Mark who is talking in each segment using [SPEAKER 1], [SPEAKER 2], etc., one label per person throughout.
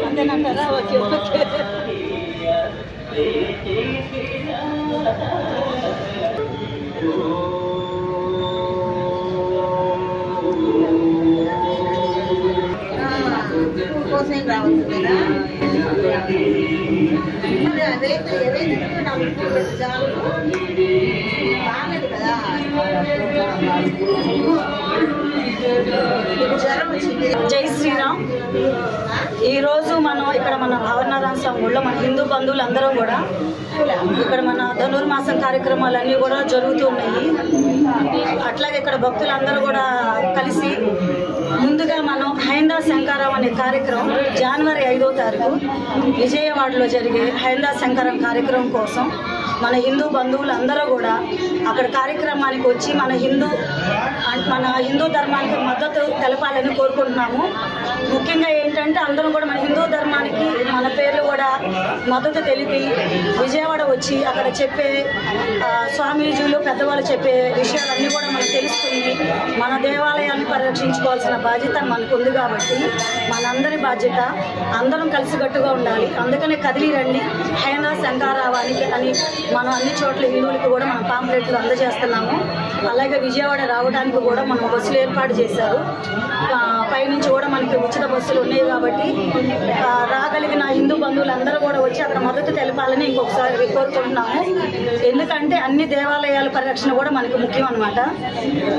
[SPEAKER 1] అంతేనంటారా? Okay okay. కోసం రావచ్చు కదా. బాగలేదు కదా. జై శ్రీరామ్. ఈరోజు మనం ఇక్కడ మన భావనారాయణ స్వామి గుడిలో మన హిందూ బంధువులు అందరం కూడా ఇక్కడ మన ధనుర్మాసం కార్యక్రమాలన్నీ కూడా జరుగుతున్నాయి. అట్లాగే ఇక్కడ భక్తులందరూ కూడా కలిసి ముందుగా మనం హైందవ శంకరం అనే కార్యక్రమం జనవరి 5వ తారీఖు విజయవాడలో జరిగే హైందవ శంకరం కార్యక్రమం కోసం మన హిందూ బంధువులు అందరూ కూడా అక్కడ కార్యక్రమానికి వచ్చి మన హిందూ ధర్మానికి మద్దతు తెలపాలని కోరుకుంటున్నాము. ముఖ్యంగా ఏంటంటే అందరం కూడా మన హిందూ ధర్మానికి మన పేర్లు కూడా మద్దతు తెలిపి విజయవాడ వచ్చి అక్కడ చెప్పే స్వామీజీలు పెద్దవాళ్ళు చెప్పే విషయాలన్నీ కూడా మనం తెలుసుకుని మన దేవాలయాన్ని పరిరక్షించుకోవాల్సిన బాధ్యత మనకు ఉంది. కాబట్టి మనందరి బాధ్యత అందరం కలిసికట్టుగా ఉండాలి. అందుకనే కదిలి రండి హైందవ శంకరావానికి అని మనం అన్ని చోట్ల హిందువులకు కూడా మనం పాంప్లెట్లు అందజేస్తున్నాము. అలాగే విజయవాడ రావడానికి కూడా మనం బస్సులు ఏర్పాటు చేశారు. పైనుంచి కూడా మనకి ఉచిత బస్సులు ఉన్నాయి. కాబట్టి రాగలిగిన హిందూ బంధువులందరూ కూడా వచ్చి అక్కడ మద్దతు తెలపాలని ఇంకొకసారి కోరుకుంటున్నాము. ఎందుకంటే అన్ని దేవాలయాల పరిరక్షణ కూడా మనకి ముఖ్యం అన్నమాట.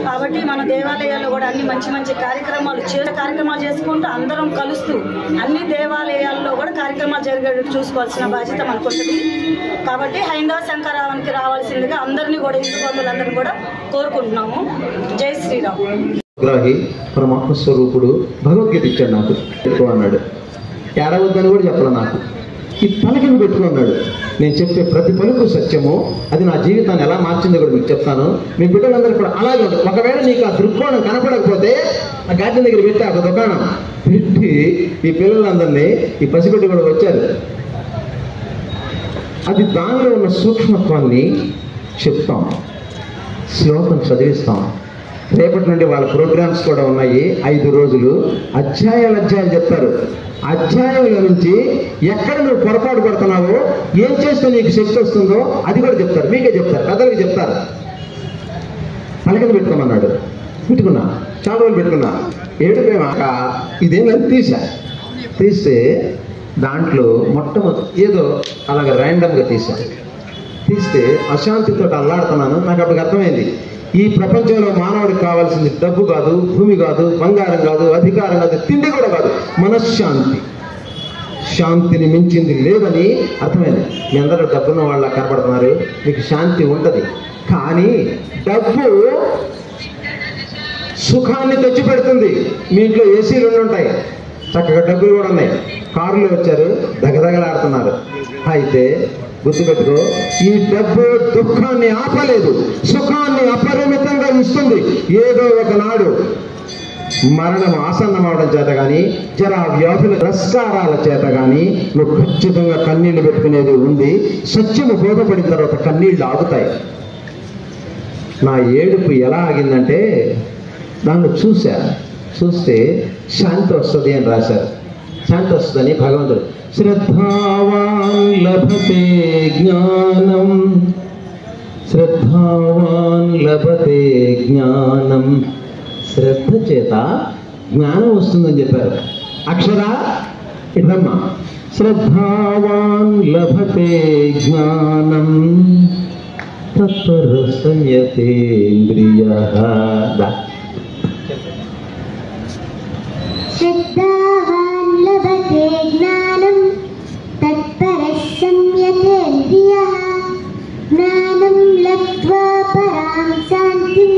[SPEAKER 1] కాబట్టి మన దేవాలయాల్లో కూడా అన్ని మంచి మంచి కార్యక్రమాలు చేసుకుంటూ అందరం కలుస్తూ అన్ని దేవాలయాల్లో కూడా కార్యక్రమాలు జరిగేటట్టు చూసుకోవాల్సిన బాధ్యత మనకు ఉంటుంది. కాబట్టి హైందవ శంకరావానికి రావాల్సిందిగా అందరినీ కూడా హిందూ బంధువులందరినీ కూడా కోరుకుంటున్నాము. జై శ్రీరామ్.
[SPEAKER 2] గ్రాహి పరమాత్మ స్వరూపుడు భగవద్గీత ఇచ్చాడు నాకు ఎక్కువ అన్నాడు. ఏడవద్దని కూడా చెప్పలే. నాకు ఈ తలకింద పెట్టుకున్నాడు. నేను చెప్పే ప్రతి పలుకు సత్యము. అది నా జీవితాన్ని ఎలా మార్చిందో కూడా మీకు చెప్తాను. మీ బిడ్డలందరూ కూడా అలాగే ఉంటుంది. ఒకవేళ నీకు ఆ దృక్కోణం కనపడకపోతే ఆ గార్డెన్ దగ్గర పెట్టి ఒక దుకాణం పెట్టి ఈ పిల్లలందరినీ ఈ పసిబిడ్డ కూడా వచ్చారు. అది దానిలో ఉన్న సూక్ష్మత్వాన్ని చెప్తాం, శ్లోకం చదివిస్తాం. రేపటి నుండి వాళ్ళ ప్రోగ్రామ్స్ కూడా ఉన్నాయి. 5 రోజులు అధ్యాయాలు చెప్తారు. అధ్యాయంలో నుంచి ఎక్కడ నువ్వు పొరపాటు పడుతున్నావో, ఏం చేస్తే నీకు శక్తి వస్తుందో అది కూడా చెప్తారు. మీకే చెప్తారు, పెద్దలకి చెప్తారు. పలకలు పెట్టుకోమన్నాడు. పెట్టుకున్నా, చాలా రోజులు పెట్టుకున్నా. ఏడుపేమాక ఇదేంటని తీస్తే దాంట్లో మొట్టమొదటి ఏదో అలాగ ర్యాండమ్గా తీస్తే అశాంతితో అల్లాడుతున్నాను. నాకు అప్పుడు అర్థమైంది, ఈ ప్రపంచంలో మానవుడికి కావాల్సింది డబ్బు కాదు, భూమి కాదు, బంగారం కాదు, అధికారం కాదు, తిండి కూడా కాదు, మనశ్శాంతి. శాంతిని మించింది లేదని అర్థమైంది. మీ అందరూ డబ్బున్న వాళ్ళ కనపడుతున్నారు, మీకు శాంతి ఉంటుంది. కానీ డబ్బు సుఖాన్ని తెచ్చిపెడుతుంది. మీ ఇంట్లో ఏసీలు ఉంటాయి, చక్కగా డబ్బులు కూడా ఉన్నాయి, కారులో వచ్చారు, దగదగలాడుతున్నారు. అయితే గుర్తుపెట్టుకో, ఈ డబ్బు దుఃఖాన్ని ఆపలేదు, సుఖాన్ని అపరిమితంగా ఇస్తుంది. ఏదో ఒకనాడు మరణం ఆసన్నమవడం చేత కానీ, జరా వ్యాధుల రస్కారాల చేత కానీ నువ్వు ఖచ్చితంగా కన్నీళ్లు పెట్టుకునేది ఉంది. సత్యము బోధపడిన తర్వాత కన్నీళ్లు ఆగుతాయి. నా ఏడుపు ఎలా ఆగిందంటే దాన్ని చూస్తే శాంతి వస్తుంది అని రాశారు. శాంతి వస్తుందని భగవంతుడు. శ్రద్ధావాన్ లభతే జ్ఞానం, శ్రద్ధావాన్ లభతే జ్ఞానం. శ్రద్ధ చేత జ్ఞానం వస్తుందని చెప్పారు. అక్షర ఇట్లమ్మ. శ్రద్ధావాన్ లభతే జ్ఞానం తత్పర సంయతేంద్రియః.
[SPEAKER 3] శ్రద్ధావాన్ లభతే జ్ఞానం తత్పరః సంయతేంద్రియః. జ్ఞానం లబ్ధ్వా పరాం శాంతిం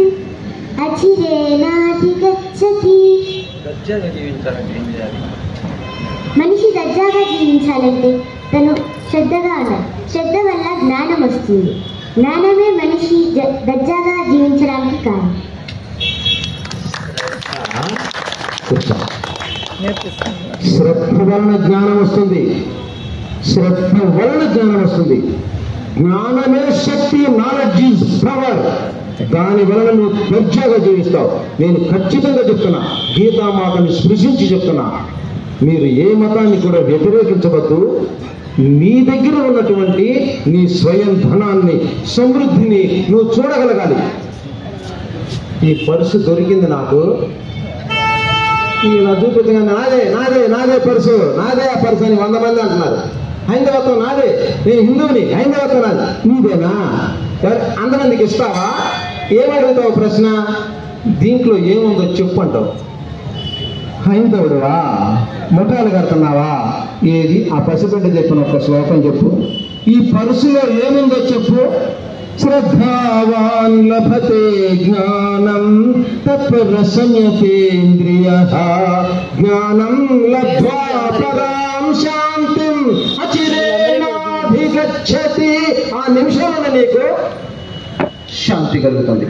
[SPEAKER 3] అచిరేణాధిగచ్చతి. మనిషి దర్జాగా జీవించాలంటే తను శ్రద్ధగా ఉండాలి. శ్రద్ధ వల్ల జ్ఞానం వస్తుంది. జ్ఞానమే మనిషి దర్జాగా జీవించడానికి కారణం.
[SPEAKER 2] శ్రద్ధ వలన జ్ఞానం వస్తుంది. శ్రద్ధ వలన జ్ఞానం వస్తుంది. జ్ఞానమే శక్తి. Knowledge is power. దాని వలన నువ్వు దర్జాగా జీవిస్తావు. నేను ఖచ్చితంగా చెప్తున్నా, గీతామాతని స్పృశించి చెప్తున్నా, మీరు ఏ మతాన్ని కూడా వ్యతిరేకించవద్దు. నీ దగ్గర ఉన్నటువంటి నీ స్వయం ధనాన్ని, సమృద్ధిని నువ్వు చూడగలగాలి. ఈ పర్సు దొరికింది నాకు, ఇలా చూపించగా నాదే నాదే నాదే పర్సు, నాదే ఆ పర్సు అని 100 మంది అంటున్నారు. హైందవత్వం నాదే, నేను హిందువుని, హైందవత్వం నాది. నీదేనా? అంతమందికి ఇస్తావా? ఏమడుగుతావు ప్రశ్న? దీంట్లో ఏముందో చెప్పు అంటావు. హైందవుడువా? ముఠాలు కడుతున్నావా? ఏది ఆ పసిబిడ్డ చెప్పిన ఒక శ్లోకం చెప్పు. ఈ పరుసులో ఏముందో చెప్పు. శ్రద్ధావాన్ లభతే జ్ఞానం తత్పరసంయతేంద్రియః జ్ఞానం లబ్ధ్వా పరాం శాంతిం అచిరేణాధిగచ్చతి. ఆ నిమిషంలో నీకు శాంతి కలుగుతుంది.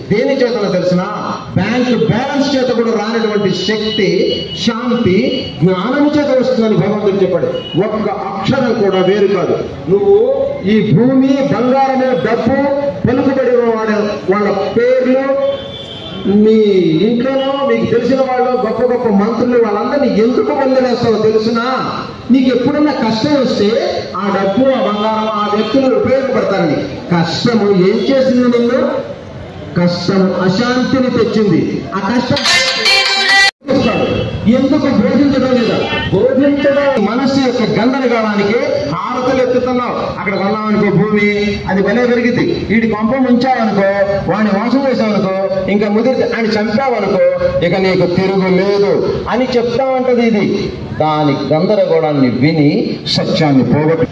[SPEAKER 2] దేని చేతనో తెలిసిన బ్యాంక్ బ్యాలెన్స్ చేత కూడా రానటువంటి శక్తి, శాంతి జ్ఞానం చేత వస్తుందని భగవంతుడు చెప్పాడు. ఒక్క అక్షరం కూడా వేరు కాదు. నువ్వు ఈ భూమి, బంగారము, డబ్బు, పలుకుబడి వాళ్ళ పేర్లు, మీ ఇంట్లోనో మీకు తెలిసిన వాళ్ళు, గొప్ప గొప్ప మంత్రులు, వాళ్ళందరినీ ఎందుకు వదిలేస్తావో తెలుసునా? నీకు ఎప్పుడన్నా కష్టం వస్తే ఆ డబ్బు, ఆ బంగారం, ఆ వ్యక్తులు ఉపయోగపడతారని. కష్టము ఏం చేసింది నిన్ను? కష్టం అశాంతిని తెచ్చింది. ఆ కష్టం ఎందుకు బోధించడం లేదా? బోధించడం మనస్సు యొక్క గందరగోళానికి హారతలు ఎత్తుతున్నావు. అక్కడ కొన్నామనుకో భూమి, అది భలే పెరిగింది. వీడి కొంప ఉంచావనుకో, వాడిని మోసం చేసావనుకో, ఇంకా ముదిరి ఆయన చంపావనుకో, ఇక నీకు తిరుగు లేదు అని చెప్తా ఉంటది. ఇది దాని గందరగోళాన్ని విని సత్యాన్ని పోగొట్టు.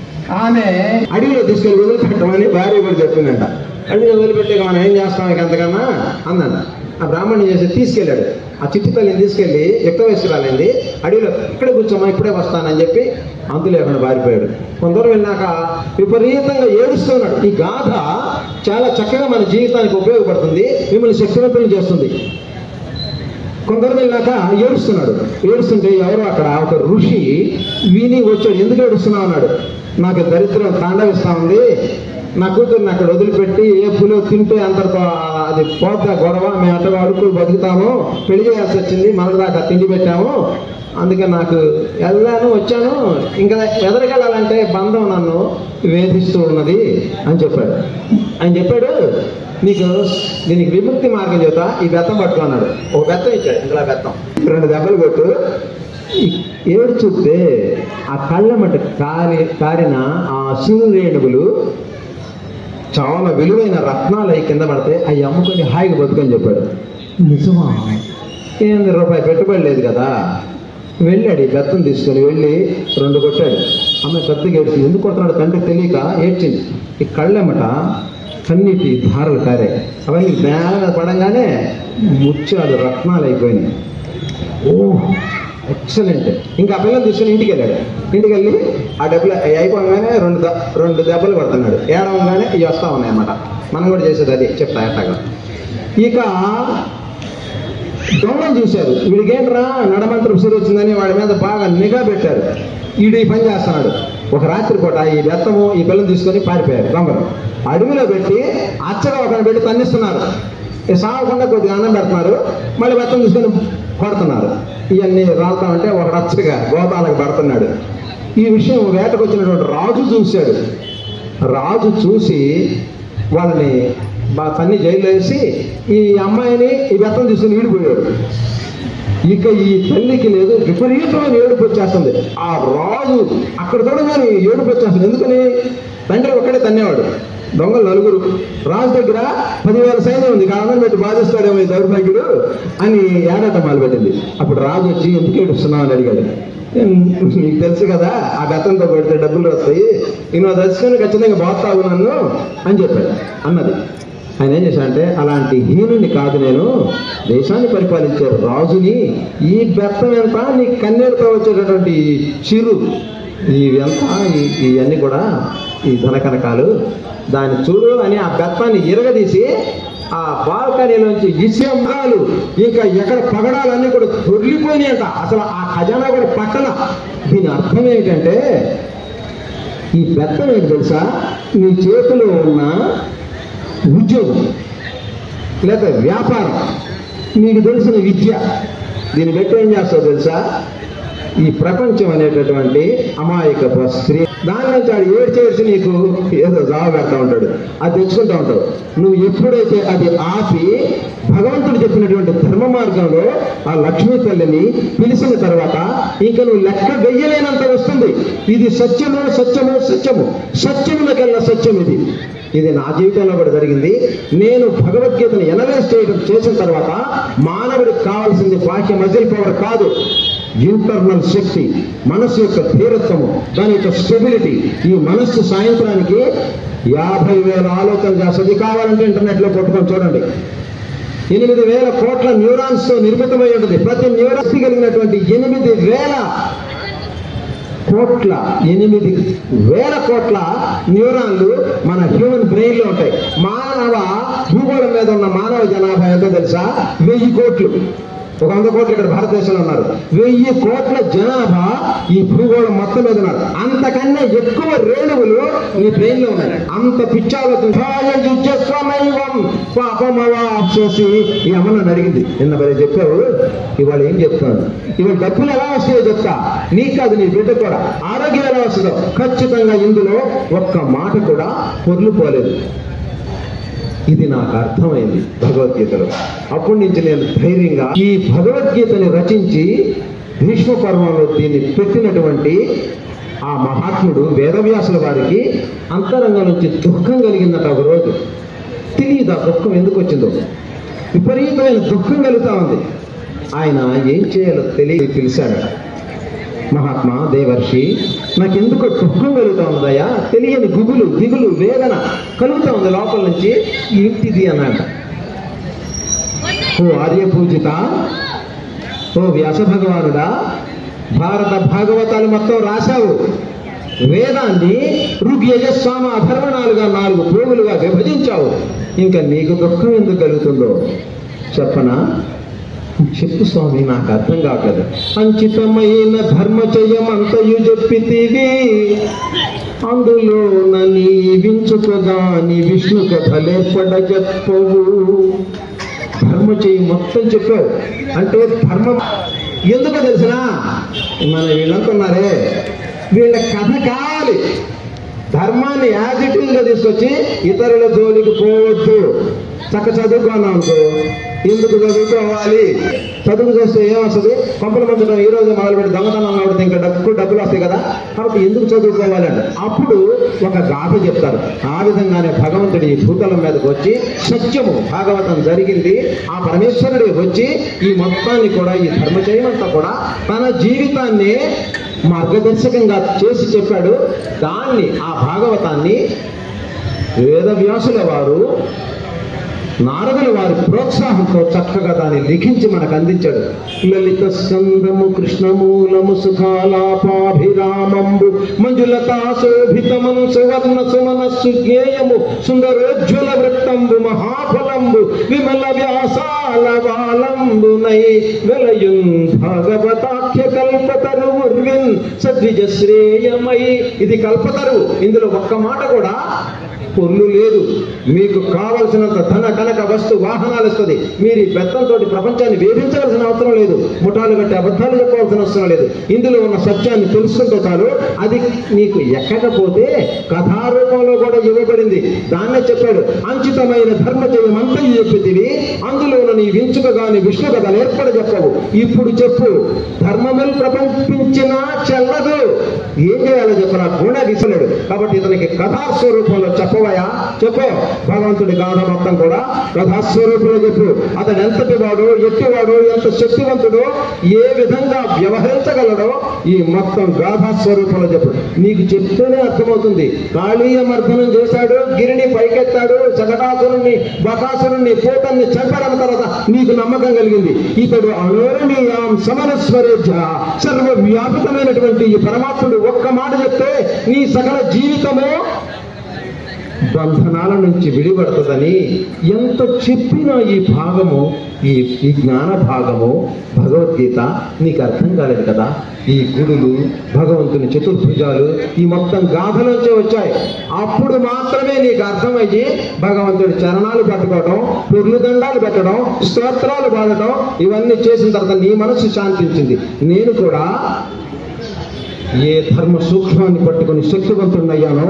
[SPEAKER 2] ఆమె అడవిలో తీసుకెళ్ళి వదిలిపెట్టమని భార్య కూడా చెప్పిందంట. అడవిలో వదిలిపెట్టాక మనం ఏం చేస్తాం ఇక అంతకన్నా అందంట. ఆ బ్రాహ్మణ్ణి చేసి తీసుకెళ్ళాడు. ఆ చిట్టి తల్లిని తీసుకెళ్ళి యుక్త వయస్సురాలైంది. అడవిలో ఇక్కడే కూర్చోమా, ఇప్పుడే వస్తానని చెప్పి అంతు లేకుండా పారిపోయాడు. కొందరు వెళ్ళాక విపరీతంగా ఏడుస్తున్నాడు. ఈ గాథ చాలా చక్కగా మన జీవితానికి ఉపయోగపడుతుంది, మిమ్మల్ని శక్తివంతులు చేస్తుంది. కొందరు వెళ్ళాక ఏడుస్తున్నాడు. ఏడుస్తుంటే ఎవరో అక్కడ ఒక ఋషి విని వచ్చాడు. ఎందుకు ఏడుస్తున్నావు అన్నాడు. నాకు దరిద్రం తాండవిస్తా ఉంది, నా కూతుర్ని అక్కడ వదిలిపెట్టి ఏ పులో తింటే అంతటితో అది పోతా గొడవ, మేము అట్లా అడుగులు బతుకుతాము, పెళ్లి చేయాల్సి వచ్చింది, మనకు దాకా తిండి పెట్టాము, అందుకే నాకు వెళ్ళాను వచ్చాను, ఇంకా ఎదరగలాలంటే బంధం నన్ను వేధిస్తూ ఉన్నది అని చెప్పాడు. ఆయన చెప్పాడు, నీకు దీనికి విముక్తి మార్గం చెబుతా, ఈ బెత్తం పట్టుకో అన్నాడు. ఒక బెత్తం ఇచ్చాడు. ఇందులో బెత్తం 2 దెబ్బలు కొట్టు. ఏడు చూస్తే ఆ కళ్ళమట కారిన ఆ సూర్యరేణువులు చాలా విలువైన రత్నాలు అవి కింద పడితే అవి అమ్ముకొని హాయిగా బతుకని చెప్పాడు. నిజమా? ₹100 పెట్టుబడి లేదు కదా. వెళ్ళాడు, ఈ బెత్తం తీసుకొని వెళ్ళి 2 కొట్టాడు. ఆమె పెద్దగా ఏడ్చింది. ఎందుకు కొట్టాడు తండ్రి తెలియక ఏడ్చింది. ఈ కళ్ళెమ్మట కన్నీటి ధారలు కారాయి. అవన్నీ నేల పడంగానే ముత్యాలు రత్నాలు అయిపోయినాయి. ఓ ఎక్సలెంట్. ఇంకా ఆ పిల్లలు తీసుకుని ఇంటికి వెళ్ళాడు. ఇంటికి వెళ్ళి ఆ డబ్బులు అయిపోగానే 2 దెబ్బలు పడుతున్నాడు. ఏడవగానే ఇవి వస్తూ ఉన్నాయన్నమాట. మనం కూడా చేసేది అది చెప్తా ఎట్టగా. ఇక దొంగలు చూశారు. వీడికేంట్రా నడమంత్రం సిరి వచ్చిందని వాడి మీద బాగా నిఘా పెట్టారు. వీడు ఈ పని చేస్తున్నాడు. ఒక రాత్రి పూట ఈ బెత్తము ఈ పిల్లలు తీసుకొని పారిపోయారు దొంగలు. అడవిలో పెట్టి అచ్చగా ఒకరిని పెట్టి తన్నిస్తున్నారు. సాగకుండా కొద్దిగా అన్నం పెడుతున్నారు, మళ్ళీ బెత్తం తీసుకొని కొడుతున్నారు. ఇవన్నీ రాలుతామంటే ఒక రచ్చగా గోతాలకు పడుతున్నాడు. ఈ విషయం వేటకు వచ్చినటువంటి రాజు చూశాడు. రాజు చూసి వాళ్ళని తన్ని జైలు వేసి ఈ అమ్మాయిని ఈ బెత్తం తీసుకుని ఈడిపోయాడు. ఇక ఈ తల్లికి లేదు, విపరీతమైన ఏడుపు వచ్చేస్తుంది. ఆ రాజు అక్కడ చూడగానే ఏడుపు వచ్చేస్తుంది. ఎందుకని? తండ్రి ఒక్కడే తన్నేవాడు, దొంగలు 4. రాజు దగ్గర 10,000 సైన్యం ఉంది, కారణం పెట్టి బాధిస్తాడేమో ఈ దౌర్భాగ్యుడు అని ఏడాట మొదలుపెట్టింది. అప్పుడు రాజు వచ్చి ఎందుకు ఏడుస్తున్నావు అని అడిగాడు. నీకు తెలుసు కదా ఆ బెత్తంతో పెడితే డబ్బులు వస్తాయి, నేను దర్శకుని ఖచ్చితంగా పోతావు నన్ను అని చెప్పాడు అన్నది. ఆయన ఏం చేశాడంటే, అలాంటి హీనుని కాదు నేను, దేశాన్ని పరిపాలించే రాజుని. ఈ బెత్తం ఎంత, నీ కన్నీళ్ళతో వచ్చేటటువంటి చిరు ఇవంతా ఇవన్నీ కూడా ఈ ధనకనకాలు, దాన్ని చూడు అని ఆ బెత్తాన్ని ఇరగదీసి ఆ బాల్కనీలోంచి విషయంగాలు ఇంకా ఎక్కడ పగడాలన్నీ కూడా దొరికిపోయినాయంట. అసలు ఆ ఖజానా కూడా పక్కన. దీని అర్థం ఏంటంటే, ఈ బెత్తం ఏంటి తెలుసా? నీ చేతిలో ఉన్న ఉద్యోగం, లేదా వ్యాపారం, నీకు తెలిసిన విద్య, దీన్ని బట్టి ఏం చేస్తావు తెలుసా? ఈ ప్రపంచం అనేటటువంటి అమాయకపు స్త్రీ, దాని నుంచి ఆడు ఏడ్చేసి నీకు ఏదో జాబ్ పెడతా ఉంటాడు, అది తెచ్చుకుంటూ ఉంటావు. నువ్వు ఎప్పుడైతే అది ఆపి భగవంతుడు చెప్పినటువంటి ధర్మ మార్గంలో ఆ లక్ష్మీ తల్లిని పిలిచిన తర్వాత ఇంకా నువ్వు లెక్క వెయ్యలేనంత వస్తుంది. ఇది సత్యము సత్యము సత్యము, సత్యములకెల్లా సత్యం. ఇది నా జీవితంలో కూడా జరిగింది. నేను భగవద్గీతను ఎనలైజ్ చేసిన తర్వాత మానవుడికి కావాల్సింది బాహ్య మజిల్ పవర్ కాదు, ఇంటర్నల్ శక్తి, మనస్సు యొక్క ధీరత్వము, దాని యొక్క స్టెబిలిటీ. ఈ మనస్సు సాయంత్రానికి 50,000 ఆలోచనలు చేస్తుంది. కావాలంటే ఇంటర్నెట్లో కొట్టుకొని చూడండి. 8,000 కోట్ల న్యూరాన్స్ తో నిర్మితమై ఉంటుంది. ప్రతి న్యూరాన్స్ కలిగినటువంటి 8,000 కోట్ల న్యూరాన్లు మన హ్యూమన్ బ్రెయిన్ లో ఉంటాయి. మానవ భూగోళం మీద ఉన్న మానవ జనాభా ఎంతో తెలుసా? 1000 కోట్లు. 100 కోట్లు ఇక్కడ భారతదేశంలో ఉన్నారు. 1000 కోట్ల జనాభా ఈ భూగోళం మొత్తం మీద ఉన్నారు. అంతకన్నా ఎక్కువ రేణువులు నీ బ్రెయిన్ లో ఉన్నాయి. అంత పిచ్చాలోచి ఈ అమ్మ నన్ను అడిగింది, నిన్న మరి చెప్పావు, ఇవాళ ఏం చెప్తాను? ఇవాళ డబ్బులు ఎలా వస్తాయో చెప్తా. నీకు కాదు, నీ బిడ్డ కూడా. ఆరోగ్యం ఎలా వస్తుందో ఖచ్చితంగా ఇందులో ఒక్క మాట కూడా పొర్లుపోలేదు. ఇది నాకు అర్థమైంది భగవద్గీతలో. అప్పటి నుంచి నేను ధైర్యంగా ఈ భగవద్గీతని రచించి భీష్మ పర్వంలో దీన్ని పెట్టినటువంటి ఆ మహాత్ముడు వేదవ్యాసుల వారికి అంతరంగం నుంచి దుఃఖం కలిగిందట. ఒక రోజు తెలియదు ఆ దుఃఖం ఎందుకు వచ్చిందో, విపరీతమైన దుఃఖం కలుగుతా ఉంది. ఆయన ఏం చేయాలో తెలిసాడట. మహాత్మా దేవర్షి, నాకెందుకో దుఃఖం కలుగుతా ఉందయ్యా, తెలియని గుబులు దిగులు వేదన కలుగుతా ఉంది లోపల నుంచి. ఏంటిది అన్నట. ఓ ఆర్యపూజిత, ఓ వ్యాస భగవానుడా, భారత భాగవతాలు మొత్తం రాశావు, వేదాన్ని ఋగ్యజస్సామ అధర్వణాలుగా 4 పోగులుగా విభజించావు. ఇంకా నీకు దుఃఖం ఎందుకు కలుగుతుందో చెప్పనా? చెప్పు స్వామి, నాకు అర్థం కావట్లేదు. అంచితమైన ధర్మచయమంతయు చెప్పితివి, అందులో నీ వించుకగాని విష్ణు కథలేర్పడ చెప్పవు. ధర్మచయం మొత్తం చెప్పావు. అంటే ధర్మం ఎందుకో తెలిసినా, మన వీళ్ళంటున్నారే, వీళ్ళ కథ కావాలి. ధర్మాన్ని యాజ్ ఇట్ ఈజ్ గా తీసుకొచ్చి ఇతరుల జోలికి పోవద్దు. చక్క చదువుకున్నాం అనుకో, ఎందుకు చదువుకోవాలి? చదువు చేస్తే ఏమొస్తుంది? కొంపల ముంచడం ఈ రోజు మొదలుపెట్టి దొంగతనం కాబట్టి ఇంకా డబ్బులు వస్తాయి కదా, కాబట్టి ఎందుకు చదువుకోవాలి అంటే అప్పుడు ఒక గాథ చెప్తారు. ఆ విధంగానే భగవంతుడి ఈ భూతలం మీదకి వచ్చి సత్యము భాగవతం జరిగింది. ఆ పరమేశ్వరుడు వచ్చి ఈ మొత్తాన్ని కూడా, ఈ ధర్మచయమంతా కూడా తన జీవితాన్ని మార్గదర్శకంగా చేసి చెప్పాడు. దాన్ని, ఆ భాగవతాన్ని వేదవ్యాసుల వారు, నారదుల వారి ప్రోత్సాహంతో చక్కగా దాన్ని లిఖించి మనకు అందించాడు. లలిత స్కందము కృష్ణమూలము సుఖాలాపాభిరామంబు మంజులతా శోభితమం సువర్ణ సుమనస్సు జ్ఞేయము సుందరోజ్వల వృత్తంబు మహాఫలంబు విమల వ్యాసాల వాలంబునై వెలయున్ భాగవతాఖ్య కల్పతరువుర్విన్ సద్విజ శ్రేయమై. ఇది కల్పతరువు. ఇందులో ఒక్క మాట కూడా పొల్లు లేదు. మీకు కావలసినంత ధన కనక వస్తు వాహనాలు ఇస్తుంది. మీరు ఈ బెత్తంతో ప్రపంచాన్ని వేధించవలసిన అవసరం లేదు. ముఠాలు కట్టి అబద్ధాలు చెప్పవలసిన అవసరం లేదు. ఇందులో ఉన్న సత్యాన్ని తెలుసుకుంటే చాలు. అది నీకు ఎక్కకపోతే కథారూపంలో కూడా ఇవ్వబడింది. దాన్నే చెప్పాడు, అంచితమైన ధర్మచయం అంతా చెప్పితివి, అందులో నీ వించుకగాని విష్ణు కథలు ఏర్పడ చెప్పవు. ఇప్పుడు చెప్పు, ధర్మములు ప్రపంచించినా చెల్లదు. ఏం చేయాలో చెప్పరా? కూడా గిసలేడు. కాబట్టి ఇతనికి కథాస్వరూపంలో చెప్పవయా, చెప్పు. భగవంతుడి గాథ మొత్తం కూడా కథాస్వరూపంలో చెప్పు. అతను ఎంతటి వాడు, ఎట్టివాడు, ఎంత శక్తివంతుడో, ఏ విధంగా వ్యవహరించగలడో ఈ మొత్తం గాథాస్వరూపంలో చెప్పు. నీకు చెప్తేనే అర్థమవుతుంది. కాళీయ మర్దనం చేశాడు, గిరిని పైకెత్తాడు, జగదాసురుణ్ణి, బకాసురుణ్ణి, పూతన్ని చంపడం తర్వాత నీకు నమ్మకం కలిగింది. ఇతడు అనోరణీయాం సమనస్వరేజ, సర్వవ్యాపితమైనటువంటి ఈ పరమాత్ముడు ఒక్క మాట చెప్తే నీ సకల జీవితము బంధనాల నుంచి విడిపడుతుందని ఎంత చెప్పినా ఈ భాగము ఈ జ్ఞాన భాగము భగవద్గీత నీకు అర్థం కాలేదు కదా. ఈ గుడులు, భగవంతుని చతుర్భుజాలు, ఈ మొత్తం గాథలోంచే వచ్చాయి. అప్పుడు మాత్రమే నీకు అర్థమయ్యి భగవంతుడి చరణాలు పట్టుకోవడం, పుర్లు దండాలు పెట్టడం, స్తోత్రాలు పాడటం, ఇవన్నీ చేసిన తర్వాత నీ మనస్సు శాంతించింది. నేను కూడా ఏ ధర్మ సూక్ష్మాన్ని పట్టుకుని శక్తివంతుడయ్యానో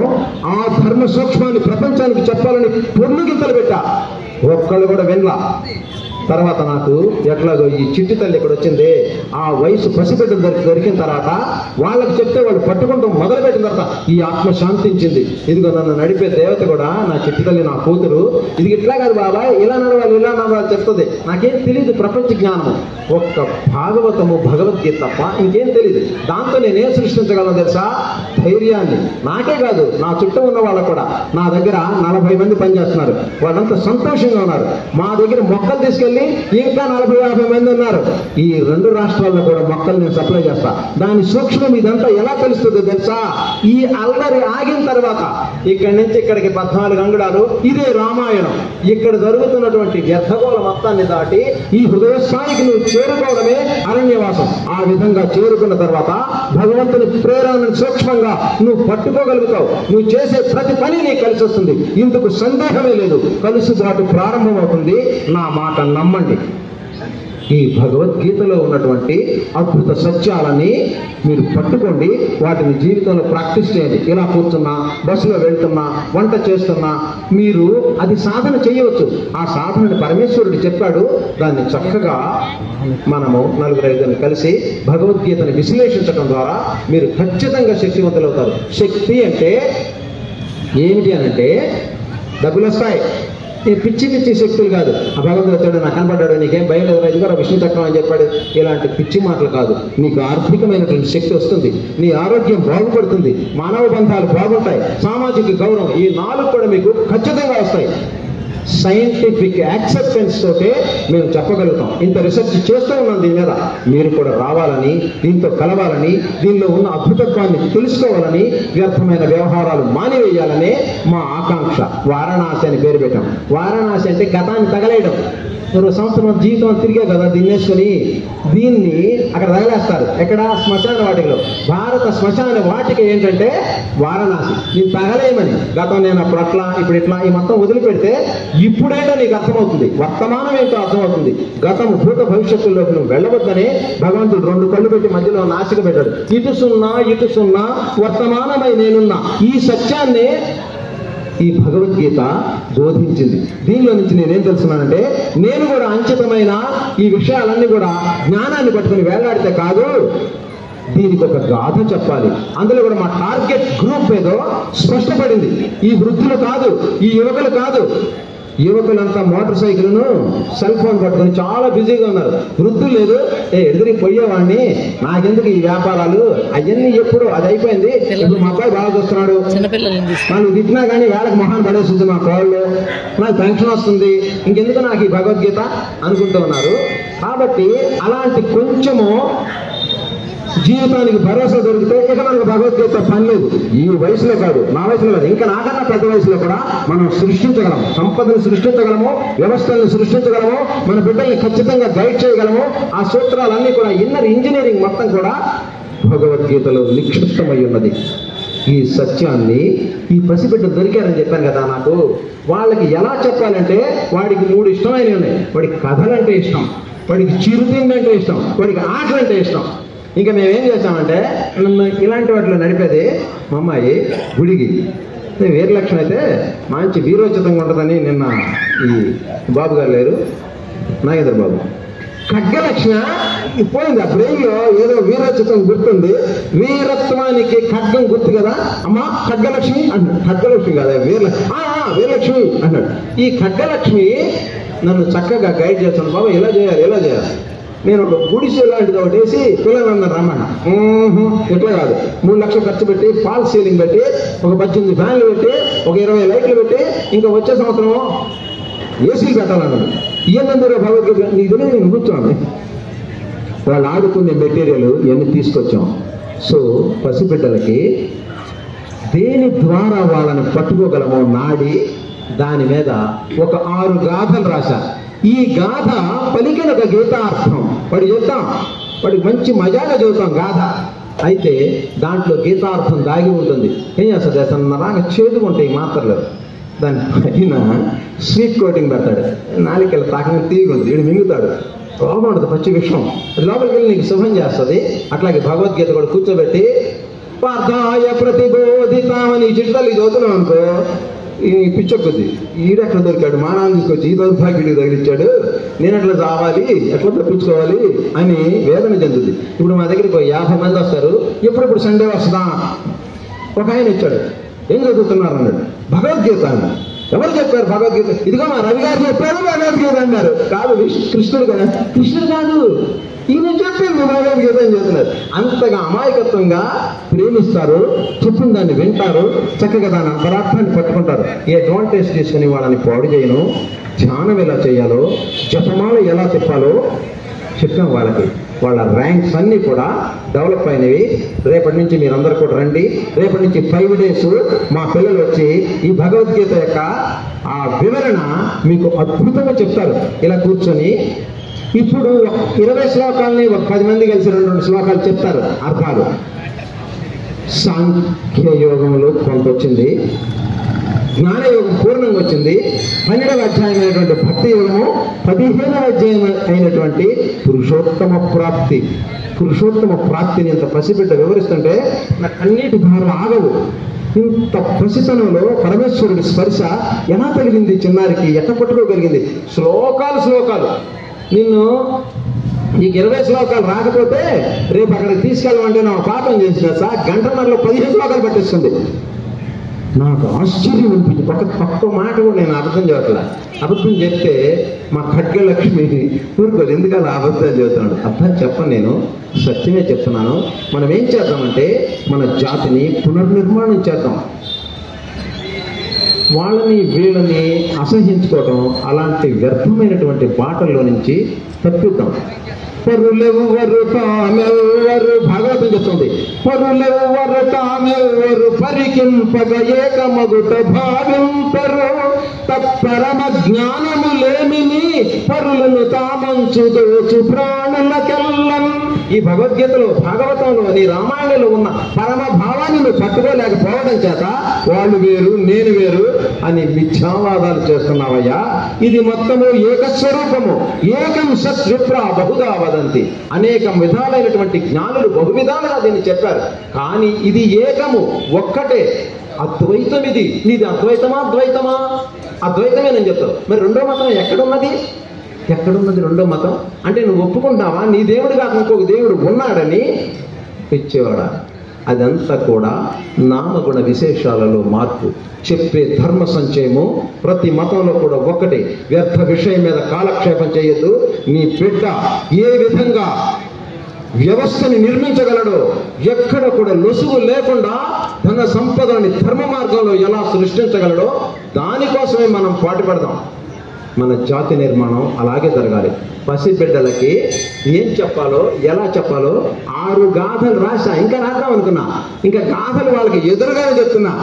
[SPEAKER 2] ఆ ధర్మ సూక్ష్మాన్ని ప్రపంచానికి చెప్పాలని పొర్లు గింతలు పెట్టా. ఒక్కళ్ళు కూడా వినలా. తర్వాత నాకు ఎట్లాగో ఈ చిట్టి తల్లి ఇక్కడ వచ్చింది, ఆ వయసు పసిబిడ్డ దొరికిన తర్వాత వాళ్ళకి చెప్తే వాళ్ళు పట్టుకుంటూ మొదలుపెట్టిన తర్వాత ఈ ఆత్మ శాంతించింది. ఇదిగో నన్ను నడిపే దేవత కూడా నా చిట్టి తల్లి, నా కూతురు, ఇది ఇట్లా కాదు బాబాయ్, ఇలా నడవాలి, ఇలా నడవాలి చెప్తుంది. నాకేం తెలియదు ప్రపంచ జ్ఞానము, ఒక్క భాగవతము భగవద్గీత తప్ప ఇంకేం తెలియదు. దాంతో నేనేం సృష్టించగలను తెలుసా? ధైర్యాన్ని. నాకే కాదు, నా చుట్టూ ఉన్న వాళ్ళకు కూడా. నా దగ్గర 40 మంది పనిచేస్తున్నారు, వాళ్ళంతా సంతోషంగా ఉన్నారు. మా దగ్గర మొక్కలు తీసుకెళ్ళి ఇంకా 40-50 మంది ఉన్నారు. ఈ 2 రాష్ట్రాల్లో కూడా మొక్కలు నేను సప్లై చేస్తా. దాని సూక్ష్మం ఇదంతా ఎలా తెలుస్తుందో తెలుసా? ఈ అల్లరి ఆగిన తర్వాత ఇక్కడి నుంచి ఇక్కడికి 14 అంగుళాలు, ఇదే రామాయణం. ఇక్కడ జరుగుతున్నటువంటి వ్యర్థగోళ మొత్తాన్ని దాటి ఈ హృదయ స్థాయికి నువ్వు చేరుకోవడమే అరణ్యవాసం. ఆ విధంగా చేరుకున్న తర్వాత భగవంతుని ప్రేరణను సూక్ష్మంగా నువ్వు పట్టుకోగలుగుతావు. నువ్వు చేసే ప్రతి పని నీకు కలిసి వస్తుంది. ఇందుకు సందేహమే లేదు. కలుసుబాటు ప్రారంభమవుతుంది. నా మాట నమ్మండి. ఈ భగవద్గీతలో ఉన్నటువంటి అద్భుత సత్యాలని మీరు పట్టుకోండి, వాటిని జీవితంలో ప్రాక్టీస్ చేయండి. ఇలా కూర్చున్నా, బస్సులో వెళ్తున్నా, వంట చేస్తున్నా మీరు అది సాధన చేయవచ్చు. ఆ సాధనని పరమేశ్వరుడు చెప్పాడు. దాన్ని చక్కగా మనము 4-5 కలిసి భగవద్గీతని విశ్లేషించడం ద్వారా మీరు ఖచ్చితంగా శక్తివంతులవుతారు. శక్తి అంటే ఏమిటి అనంటే డబ్బులు వస్తాయి, పిచ్చి పిచ్చి శక్తులు కాదు. ఆ భగవంతుడు వచ్చాడు, నాకు కనపడ్డాడు, నీకేం భయం లేదు, ఇదిగో విష్ణు చక్రం అని చెప్పాడు, ఇలాంటి పిచ్చి మాటలు కాదు. నీకు ఆర్థికమైనటువంటి శక్తి వస్తుంది, నీ ఆరోగ్యం బాగుపడుతుంది, మానవ బంధాలు బాగుంటాయి, సామాజిక గౌరవం, ఈ 4 కూడా మీకు ఖచ్చితంగా వస్తాయి. సైంటిఫిక్ యాక్సెప్టెన్స్ తోటే మేము చెప్పగలుగుతాం. ఇంత రీసెర్చ్ చేస్తూ ఉన్నాం దీని మీద. మీరు కూడా రావాలని, దీంతో కలవాలని, దీనిలో ఉన్న అద్భుతత్వాన్ని తెలుసుకోవాలని, వ్యర్థమైన వ్యవహారాలు మానివేయాలనే మా ఆకాంక్ష. వారణాసి అని పేరు పెట్టాం. వారణాసి అంటే గతాన్ని తగలేయడం. 2 సంవత్సరం జీవితం తిరిగే కదా దీన్నేసుకొని, దీన్ని అక్కడ తగలేస్తారు. ఎక్కడ? శ్మశాన వాటికలో. భారత శ్మశాన వాటిక ఏంటంటే వారణాసి. నేను తగలేయమని. గతం నేను అప్పుడు అట్లా, ఇప్పుడు ఇట్లా, ఈ మొత్తం వదిలిపెడితే ఇప్పుడేంటో నీకు అర్థమవుతుంది, వర్తమానం ఏంటో అర్థమవుతుంది. గతం భూత భవిష్యత్తుల్లోకి నువ్వు వెళ్ళవద్దనే భగవంతుడు 2 కళ్ళు పెట్టి మధ్యలో నాసిక పెట్టాడు. ఇటు సున్నా వర్తమానమై నేనున్నా. ఈ సత్యాన్ని ఈ భగవద్గీత బోధించింది. దీనిలో నుంచి నేనేం తెలుసున్నానంటే, నేను కూడా అంచితమైన ఈ విషయాలన్నీ కూడా జ్ఞానాన్ని పట్టుకుని వేలాడితే కాదు, దీనికి ఒక గాథ చెప్పాలి. అందులో కూడా మా టార్గెట్ గ్రూప్ ఏదో స్పష్టపడింది. ఈ వృద్ధులు కాదు, ఈ యువకులు కాదు. యువకులంతా మోటార్ సైకిల్ను, సెల్ ఫోన్ పట్టుకొని చాలా బిజీగా ఉన్నారు. వృద్ధులు లేదు, ఎదురికి పోయేవాడిని, నాకెందుకు ఈ వ్యాపారాలు అవన్నీ, ఎప్పుడు అది అయిపోయింది. ఇప్పుడు మా అబ్బాయి బాగా చూస్తున్నాడు, వాళ్ళు తిట్టినా కానీ వేళకు మొహాన్ని పడేస్తుంది మా కోళ్ళు, నాకు పెన్షన్ వస్తుంది, ఇంకెందుకు నాకు ఈ భగవద్గీత అనుకుంటూ ఉన్నారు. కాబట్టి అలాంటి కొంచెము జీవితానికి భరోసా దొరికితే ఇక మనకు భగవద్గీత పని లేదు. ఈ వయసులో కాదు, నా వయసులో కాదు, ఇంకా నాకన్నా పెద్ద వయసులో కూడా మనం సృష్టించగలము. సంపదను సృష్టించగలము, వ్యవస్థలను సృష్టించగలము, మన బిడ్డల్ని ఖచ్చితంగా గైడ్ చేయగలము. ఆ సూత్రాలన్నీ కూడా, ఇన్నర్ ఇంజనీరింగ్ మొత్తం కూడా భగవద్గీతలో నిక్షిప్తమై ఉన్నది. ఈ సత్యాన్ని ఈ పసిబిడ్డ దొరికారని చెప్పాను కదా నాకు, వాళ్ళకి ఎలా చెప్పాలంటే, వాడికి 3 ఇష్టమైనవి ఉన్నాయి. వాడికి కథలంటే ఇష్టం, వాడికి చిరుతిండి అంటే ఇష్టం, వాడికి ఆటలంటే ఇష్టం. ఇంకా మేమేం చేసామంటే, నన్ను ఇలాంటి వాటిలో నడిపేది మా అమ్మాయి గుడికి. వీరలక్ష్మి అయితే మంచి వీరోచితంగా ఉంటుందని నిన్న ఈ బాబు గారు లేరు, నాగేంద్ర బాబు, ఖడ్గలక్ష్మి పోయింది. ఆ బ్రెయిన్లో ఏదో వీరోచితం గుర్తుంది. వీరత్వానికి ఖడ్గం గుర్తు కదా అమ్మా, ఖడ్గలక్ష్మి అన్నాడు. ఖడ్గలక్ష్మి కదా, వీరలక్ష్మి అన్నాడు. ఈ ఖడ్గలక్ష్మి నన్ను చక్కగా గైడ్ చేస్తాను. బాబా ఇలా చేయాలి. నేను ఒక గుడిసె లాంటిది ఒకటి వేసి పిల్లలందరూ రమ్మన్నా. ఎట్లా కాదు, 3 లక్షలు ఖర్చు పెట్టి, ఫాల్ సీలింగ్ పెట్టి, ఒక 18 ఫ్యాన్లు పెట్టి, ఒక 20 లైట్లు పెట్టి, ఇంకా వచ్చే సంవత్సరం ఏసీలు పెట్టాలన్నాడు. ఇవన్నీ భగవద్గీత నీకు నేను కూర్చోండి. వాళ్ళు ఆడుకునే మెటీరియల్ ఇవన్నీ తీసుకొచ్చాం. సో పసిబిడ్డలకి దేని ద్వారా వాళ్ళని పట్టుకోగలమో నాడి, దాని మీద ఒక 6 గాథలు రాశా. ఈ గాథ పలికిన ఒక గీతార్థం వాడు చెప్తాం, వాడికి మంచి మజాగా చెబుతాం గాథ. అయితే దాంట్లో గీతార్థం దాగి ఉంటుంది. ఏం చేస్తాడు అసలు చేదుగా ఉంటాయి మాత్రలు, దాని పైన స్వీట్ కోటింగ్ పెడతాడు, నాలుకెళ్ళి తాకని తీగుంది, వీడు మింగుతాడు, లోపల ఉంటుంది పచ్చి విషయం, లోపలికి వెళ్ళి నీకు శుభం చేస్తుంది. అట్లాగే భగవద్గీత కూడా కూర్చోబెట్టి పార్థాయ ప్రతిబోధితామని చిట్టాలు చదువుతున్నాం అనుకో, ఈ పిచ్చొక్కొద్ది, ఈడెక్కడ దొరికాడు, మానాన్ని తీసుకొచ్చి ఈ దౌర్భాగ్యుడికి తగిలిచ్చాడు, నేను ఎట్లా చావాలి, ఎట్లా తప్పించుకోవాలి అని వేదన చెందుతుంది. ఇప్పుడు మా దగ్గరికి 50 మంది వస్తారు, ఎప్పుడెప్పుడు సండే వస్తుందా. ఒక ఆయన ఇచ్చాడు, ఏం చదువుతున్నారు అన్నాడు, భగవద్గీత అన్నాడు. ఎవరు చెప్పారు భగవద్గీత? ఇదిగో మా రవి గారు చెప్పారు భగవద్గీత అన్నారు. కాదు కృష్ణుడు కదా. కృష్ణుడు కాదు, ఈయన చెప్పింది భగవద్గీత అని చెప్తున్నారు. అంతగా అమాయకత్వంగా ప్రేమిస్తారు, చెప్పిన దాన్ని వింటారు, చక్కగా దాని అంతరార్థాన్ని పట్టుకుంటారు. ఈ అడ్వాంటేజ్ తీసుకుని వాళ్ళని పాడు చేయను, ధ్యానం ఎలా చేయాలో, జపమాల ఎలా చెప్పాలో చెప్పాం వాళ్ళకి. వాళ్ళ ర్యాంక్స్ అన్నీ కూడా డెవలప్ అయినవి. రేపటి నుంచి మీరందరూ కూడా రండి. రేపటి నుంచి 5 days మా పిల్లలు వచ్చి ఈ భగవద్గీత యొక్క ఆ వివరణ మీకు అద్భుతంగా చెప్తారు. ఇలా కూర్చొని ఇప్పుడు 20 శ్లోకాలని ఒక 10 మంది కలిసి 2 శ్లోకాలు చెప్తారు అర్థాలు. సాంఖ్యయోగంలో కొంత వచ్చింది, జ్ఞానయోగం పూర్ణంగా వచ్చింది, 12వ అధ్యాయం అయినటువంటి భక్తి యోగము, 15వ అధ్యాయం అయినటువంటి పురుషోత్తమ ప్రాప్తి. పురుషోత్తమ ప్రాప్తిని ఇంత పసిబిడ్డ వివరిస్తుంటే నా కన్నీటి భారం ఆగవు. ఇంత పసితనంలో పరమేశ్వరుడి స్పర్శ ఎలా కలిగింది చిన్నారికి, ఎట్ట పట్టుకోగలిగింది. శ్లోకాలు నిన్ను నీకు 20 శ్లోకాలు రాకపోతే రేపు అక్కడికి తీసుకెళ్ళమంటే నా పాపం చేసిన సార్ గంటన్నరలో 15 శ్లోకాలు పట్టిస్తుంది. నాకు ఆశ్చర్యం అనిపించింది. ఒక్క మాట కూడా నేను అబద్ధం చెప్పట్లా. అబద్ధం చెప్తే మా ఖడ్గలక్ష్మి ఊరుకోదు, ఎందుకలా అబద్ధాలు చెబుతున్నాడు. అర్థం చెప్పను, నేను సత్యమే చెప్తున్నాను. మనం ఏం చేద్దామంటే మన జాతిని పునర్నిర్మాణం చేద్దాం. వాళ్ళని వీళ్ళని అసహించుకోవటం, అలాంటి వ్యర్థమైనటువంటి బాటల్లో నుంచి తప్పిద్దాం. పరులెవ్వరు తామెవ్వరు, భాగవతం చెప్తుంది, పరులెవ్వరు తామెవ్వరు పరికింపగ ఏకమగుట భావింపరు, తత్పరమ జ్ఞానములేమిని పరులను తామంచు దోచు ప్రాణులకెల్లం. ఈ భగవద్గీతలో, భాగవతంలో, నీ రామాయణంలో ఉన్న పరమ భావాన్ని నువ్వు పట్టుకోలేకపోవడం చేత వాళ్ళు వేరు నేను వేరు అని మిథ్యావాదాలు చేస్తున్నావయ్యా. ఇది మొత్తము ఏకస్వరూపము, ఏకం సత్ విప్ర బహుదా వదంతి. అనేక విధాలైనటువంటి జ్ఞానులు బహువిధాలుగా దీన్ని చెప్పారు, కానీ ఇది ఏకము, ఒక్కటే అద్వైతం. ఇది నీది అద్వైతమా ద్వైతమా? అద్వైతమే నేను చెప్తావు. మరి రెండో మతం ఎక్కడున్నది? రెండో మతం అంటే నువ్వు ఒప్పుకుంటావా నీ దేవుడు కాక ఇంకొక దేవుడు ఉన్నాడని? పిచ్చేవాడా, అదంతా కూడా నామగుణ విశేషాలలో మార్పు. చెప్పే ధర్మ సంచయము ప్రతి మతంలో కూడా ఒక్కటే. వ్యర్థ విషయం మీద కాలక్షేపం చేయొద్దు. నీ బిడ్డ ఏ విధంగా వ్యవస్థని నిర్మించగలడో, ఎక్కడ కూడా లొసుగు లేకుండా ధన సంపదని ధర్మ మార్గంలో ఎలా సృష్టించగలడో దానికోసమే మనం పాటుపడదాం. మన జాతి నిర్మాణం అలాగే జరగాలి. పసిబిడ్డలకి ఏం చెప్పాలో, ఎలా చెప్పాలో 6 గాథలు రాసా. ఇంకా రాద్దాం అనుకున్నా, ఇంకా గాథలు వాళ్ళకి ఎదురుగానే చెప్తున్నా.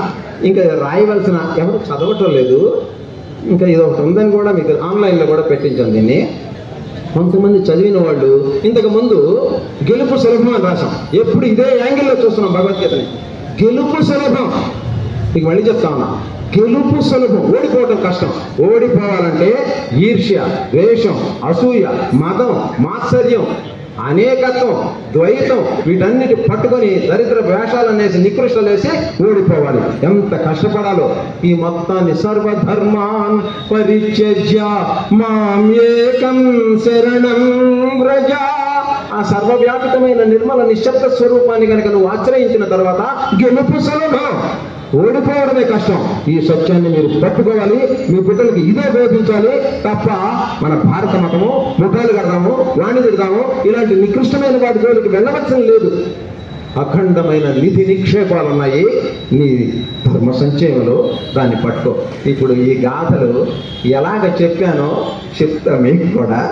[SPEAKER 2] ఇంకా రాయవలసిన ఎవరు చదవటం లేదు. ఇంకా ఇది ఒకటి ఉందని కూడా మీకు ఆన్లైన్లో కూడా పెట్టించాం దీన్ని. కొంతమంది చదివిన వాళ్ళు ఇంతకు ముందు గెలుపు సులభం అని రాసాం. ఎప్పుడు ఇదే యాంగిల్లో చూస్తున్నాం భగవద్గీతని. గెలుపు సులభం, మీకు మళ్ళీ చెప్తా ఉన్నా, గెలుపు సులభం, ఓడిపోవటం కష్టం. ఓడిపోవాలంటే ఈర్ష్య, ద్వేషం, అసూయ, మదం, మాత్సర్యం, అనేకత్వం, ద్వైతం, వీటన్నిటి పట్టుకొని దరిద్ర వేషాలనేసి నికృష్టలేసి ఓడిపోవాలి. ఎంత కష్టపడాలో. ఈ మొత్తాన్ని సర్వధర్మాన్ పరిత్యజ్య మాం ఏకం శరణం వ్రజ, ఆ సర్వవ్యాపితమైన నిర్మల నిశ్శబ్ద స్వరూపాన్ని కనుక నువ్వు ఆశ్రయించిన తర్వాత గెలుపు సులభం, ఓడిపోవడమే కష్టం. ఈ సత్యాన్ని మీరు పట్టుకోవాలి, మీ బిడ్డలకి ఇదే బోధించాలి తప్ప మన భారత మతము ముఠాలు కడదాము, వాణి తిడదాము, ఇలాంటి నికృష్టమైన వాటి జోలికి వెళ్ళవలసిన లేదు. అఖండమైన నిధి నిక్షేపాలు ఉన్నాయి నీ ధర్మ సంచయంలో, దాన్ని పట్టుకో. ఇప్పుడు ఈ గాథలు ఎలాగ చెప్పానో చెప్తా మీకు కూడా,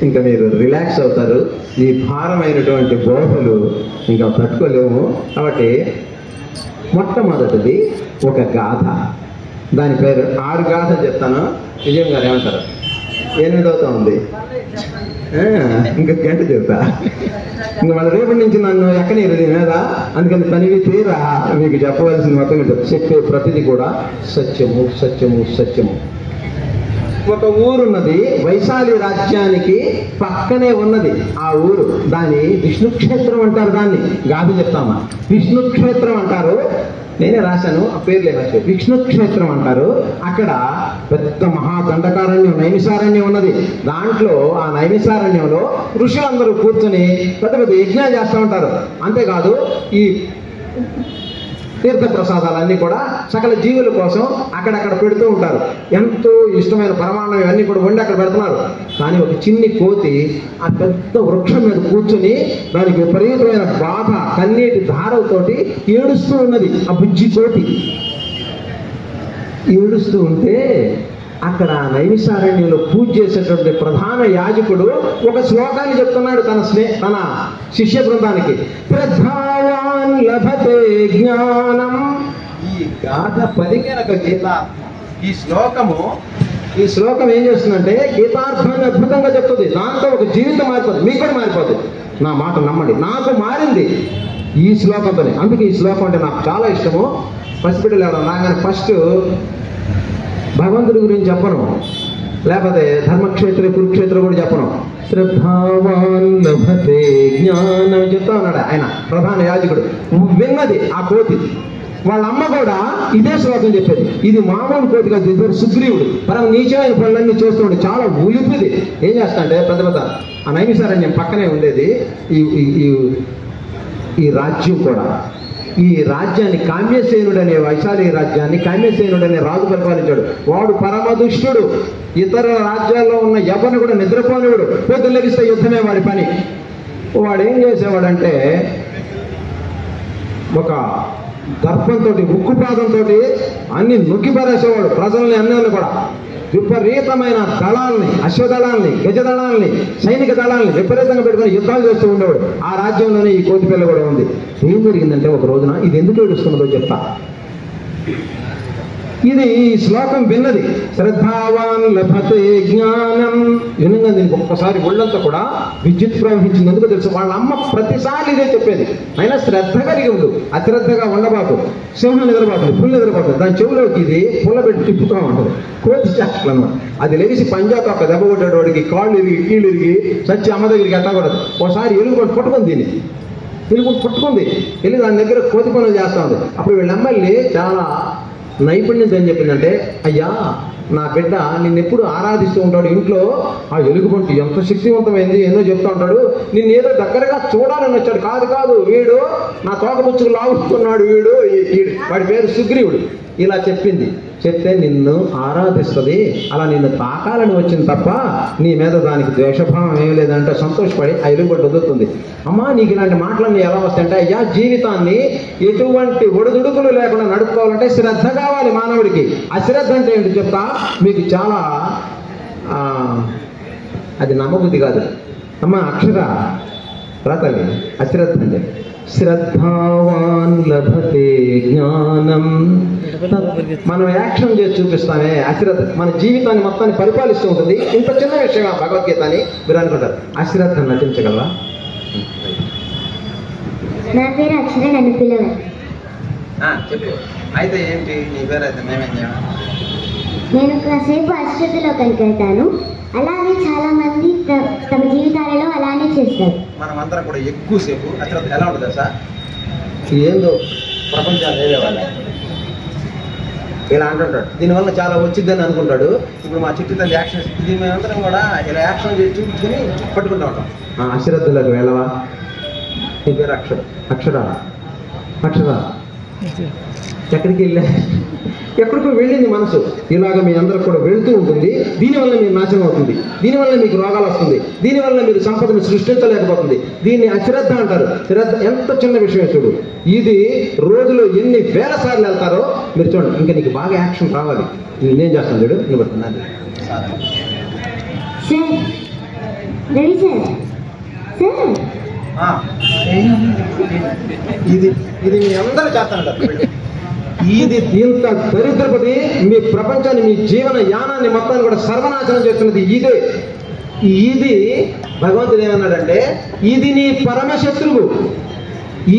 [SPEAKER 2] ఇంకా మీరు రిలాక్స్ అవుతారు. ఈ భారమైనటువంటి బోధలు ఇంకా తట్టుకోలేము. కాబట్టి మొట్టమొదటిది ఒక గాథ, దాని పేరు 6 గాథలు చెప్తాను. విజయం గారు ఏమంటారు? 8వ ఉంది. ఇంకా గంట చెబుతా. ఇంకా మళ్ళీ రేపటి నుంచి నన్ను ఎక్కనిరు దీని మీద. అందుకని తనివి తీరా మీకు చెప్పవలసింది మొత్తం చెప్పే ప్రతిదీ కూడా సత్యము సత్యము సత్యము. ఒక ఊరున్నది, వైశాలి రాజ్యానికి పక్కనే ఉన్నది ఆ ఊరు. దాని విష్ణు క్షేత్రం అంటారు. దాన్ని గాది చెప్తామా, విష్ణు క్షేత్రం అంటారు. నేనే రాశాను, ఆ పేర్లే రాశాను. విష్ణు క్షేత్రం అంటారు. అక్కడ పెద్ద మహాదండకారణ్యం, నైమిసారణ్యం ఉన్నది. దాంట్లో ఆ నైమిసారణ్యంలో ఋషులందరూ కూర్చొని పెద్ద పెద్ద యజ్ఞాలు చేస్తూ ఉంటారు. అంతేకాదు ఈ తీర్థ ప్రసాదాలన్నీ కూడా సకల జీవుల కోసం అక్కడక్కడ పెడుతూ ఉంటారు. ఎంతో ఇష్టమైన పరమాన్నం ఇవన్నీ కూడా వండి అక్కడ పెడుతున్నారు. కానీ ఒక చిన్ని కోతి ఆ పెద్ద వృక్షం మీద కూర్చొని దానికి విపరీతమైన బాధ, కన్నీటి ధారలతోటి ఏడుస్తూ ఉన్నది. ఆ బుజ్జి కోతి ఏడుస్తూ ఉంటే అక్కడ నైమిసారణ్యంలో పూజ చేసేటువంటి ప్రధాన యాజకుడు ఒక శ్లోకాన్ని చెప్తున్నాడు తన శిష్య బృందానికి. శ్రద్ధావాన్ లభతే జ్ఞానం. ఈ గాథ పలికినక గీత, ఈ శ్లోకం ఏం చేస్తుందంటే గీతార్థాన్ని అద్భుతంగా చెప్తుంది. దాంతో ఒక జీవితం మారిపోతుంది, మీకు కూడా మారిపోతుంది. నా మాట నమ్మండి, నాకు మారింది ఈ శ్లోకంతోనే. అందుకే ఈ శ్లోకం అంటే నాకు చాలా ఇష్టము. పసిబిడ్డలు ఎవరు నాగానే ఫస్ట్ భగవంతుడి గురించి చెప్పను, లేకపోతే ధర్మక్షేత్ర కురుక్షేత్రం కూడా చెప్పను. శ్రద్ధావాన్ లభతే జ్ఞానం చెప్తా ఉన్నాడు ఆయన ప్రధాన యాజకుడు. విన్నది ఆ కోతి. వాళ్ళ అమ్మ కూడా ఇదే శ్లోకం చెప్పేది. ఇది మామూలు కోతి కాదు, ఇద్దరు సుగ్రీవుడు. పరమ నీచమైన పనులన్నీ చేస్తుండే, చాలా ఉలిపిది. ఏం చేస్తా అంటే పెద్ద పెద్ద ఆ నైమిసారణ్యం పక్కనే ఉండేది ఈ రాజ్యం కూడా. ఈ రాజ్యాన్ని కామ్యసేనుడు అనే వైశాలి రాజ్యాన్ని కామ్యసేనుడు అనే రాజు పరిపాలించాడు. వాడు పరమదుష్టుడు. ఇతర రాజ్యాల్లో ఉన్న ఎవరిని కూడా నిద్రపోనివాడు. పొద్దున్న లెగిస్తే యుద్ధమే వాడి పని. వాడు ఏం చేసేవాడంటే ఒక దర్పంతో, ఉక్కుపాదంతో అన్ని నొక్కి పారేసేవాడు ప్రజల్ని, అన్నీ కూడా. విపరీతమైన దళాలని, అశ్వదళాలని, గజదళాలని, సైనిక దళాలని విపరీతంగా పెట్టుకుని యుద్ధాలు చేస్తూ ఉండేవాడు. ఆ రాజ్యంలోనే ఈ కోతిపిల్ల కూడా ఉంది. ఏం జరిగిందంటే ఒక రోజున, ఇది ఎందుకు ఏడుస్తున్నదో చెప్తా. ఇది ఈ శ్లోకం విన్నది. శ్రద్ధావాన్ లభతే జ్ఞానం. వినంగా దీనికి ఒక్కసారి ఒళ్ళంతా కూడా విద్యుత్ ప్రవహించింది. ఎందుకు తెలుసు? వాళ్ళ అమ్మ ప్రతిసారి ఇదే చెప్పేది. అయినా శ్రద్ధ కలిగి ఉండు, అశ్రద్ధగా ఉండబాకు. సింహం నిద్రపోతుంది, పుల్లు నిద్రపోతుంది. దాని చెవులోకి ఇది పుల్ల పెట్టి తిప్పుతూ ఉంటుంది. కోతి చేష్టలు అనమాట. అది లేచి పంజాతో ఒక దెబ్బ కొట్టాడు. వాడికి కాళ్ళు ఇరిగి, కీళ్ళు ఇరిగి చచ్చి అమ్మ దగ్గరికి ఎట్టకూడదు. ఒకసారి ఎలుగుకొని పట్టుకుంది దీన్ని, ఎలుగుని పట్టుకుంది. వెళ్ళి దాని దగ్గర కోతి పనులు చేస్తా ఉంది. అప్పుడు వీళ్ళ అమ్మాయిని చాలా నైపుణ్యత ఏం చెప్పిందంటే, అయ్యా నా బిడ్డ నిన్నెప్పుడు ఆరాధిస్తూ ఉంటాడు. ఇంట్లో ఆ ఎలుగుబంటి ఎంత శక్తివంతమైంది ఎన్నో చెప్తా ఉంటాడు. నిన్ను ఏదో దగ్గరగా చూడాలని వచ్చాడు. కాదు వీడు నా తోకపుచ్చుకు లాగుతున్నాడు. వాడి పేరు సుగ్రీవుడు. ఇలా చెప్తే నిన్ను ఆరాధిస్తుంది. అలా నిన్ను తాకాలని వచ్చింది తప్ప నీ మీద దానికి ద్వేషభావం ఏం లేదంటే సంతోషపడి ఆ ఎలుగుబంటి వదులుతుంది. అమ్మా నీకు ఇలాంటి మాటలన్నీ ఎలా వస్తాయంటే, అయ్యా జీవితాన్ని ఎటువంటి ఒడిదుడుకులు లేకుండా నడుపుకోవాలంటే శ్రద్ధ కావాలి మానవుడికి. అశ్రద్ధ అంటే ఏంటి చెప్తా మీకు. చాలా అది నమ్మబుద్ధి కాదు. అమ్మ అక్షర రాతల్లి. అశ్రద్ధ అంటే శ్రద్ధావాన్ లభతే జ్ఞానం. మనం యాక్షన్ చేసి చూపిస్తామే అశ్రద్ధ. మన జీవితాన్ని మొత్తాన్ని పరిపాలిస్తూ ఉంటుంది. ఇంత చిన్న విషయం భగవద్గీత అని మీరు అనుకుంటారు. అశ్రద్ధ నటించగలరా?
[SPEAKER 3] నా పేరు అక్షర, నన్ను పిలవండి.
[SPEAKER 2] చెప్పు. అయితే ఏంటి నీ పేరు? అయితే మేమేం చేయాలి?
[SPEAKER 3] నేను కాసేపు అశ్రద్ధలో కనిపెడతాను. అలాగే చాలా మంది తమ జీవితాలలో అలానే చేస్తారు.
[SPEAKER 2] మనం అందరం కూడా ఎక్కువసేపు అశ్రద్ధ ఎలా ఉంటుంది సార్? ఏందో ప్రపంచాలు లేదేవాళ్ళ ఇలా అంటుంటాడు. దీనివల్ల చాలా వచ్చిందని అనుకుంటాడు. ఇప్పుడు మా చుట్టూ తల్లి యాక్షన్, ఇది మేమందరం కూడా ఇలా యాక్షన్ చేసి చూపించుకుని పట్టుకుంటూ ఉంటాం. అశ్రద్ధలోకి వెళ్ళవా? నీ పేరు అక్షర. ఎక్కడికి వెళ్ళా? ఎక్కడికో వెళ్ళింది మనసు. ఇలాగ మీ అందరూ కూడా వెళుతూ ఉంటుంది. దీనివల్ల మీరు నాశనం అవుతుంది. దీనివల్ల మీకు రోగాలు వస్తుంది. దీనివల్ల మీరు సంపదను సృష్టించలేకపోతుంది. దీన్ని అశ్రద్ధ అంటారు. శ్రద్ధ ఎంత చిన్న విషయం చూడు. ఇది రోజులో ఎన్ని వేల సార్లు వెళ్తారో మీరు చూడండి. ఇంకా నీకు బాగా యాక్షన్ రావాలి. నేనేం చేస్తాను చూడు. నువ్వు పడుతున్నాను ఇది మీ అందరూ చేస్తానంటారు. ఇది ఇంత దరిద్రపతి మీ ప్రపంచాన్ని, మీ జీవన యానాన్ని మొత్తాన్ని కూడా సర్వనాశనం చేస్తున్నది ఇదే. ఇది భగవంతుడు ఏమన్నాడంటే, ఇది నీ పరమశత్రువు,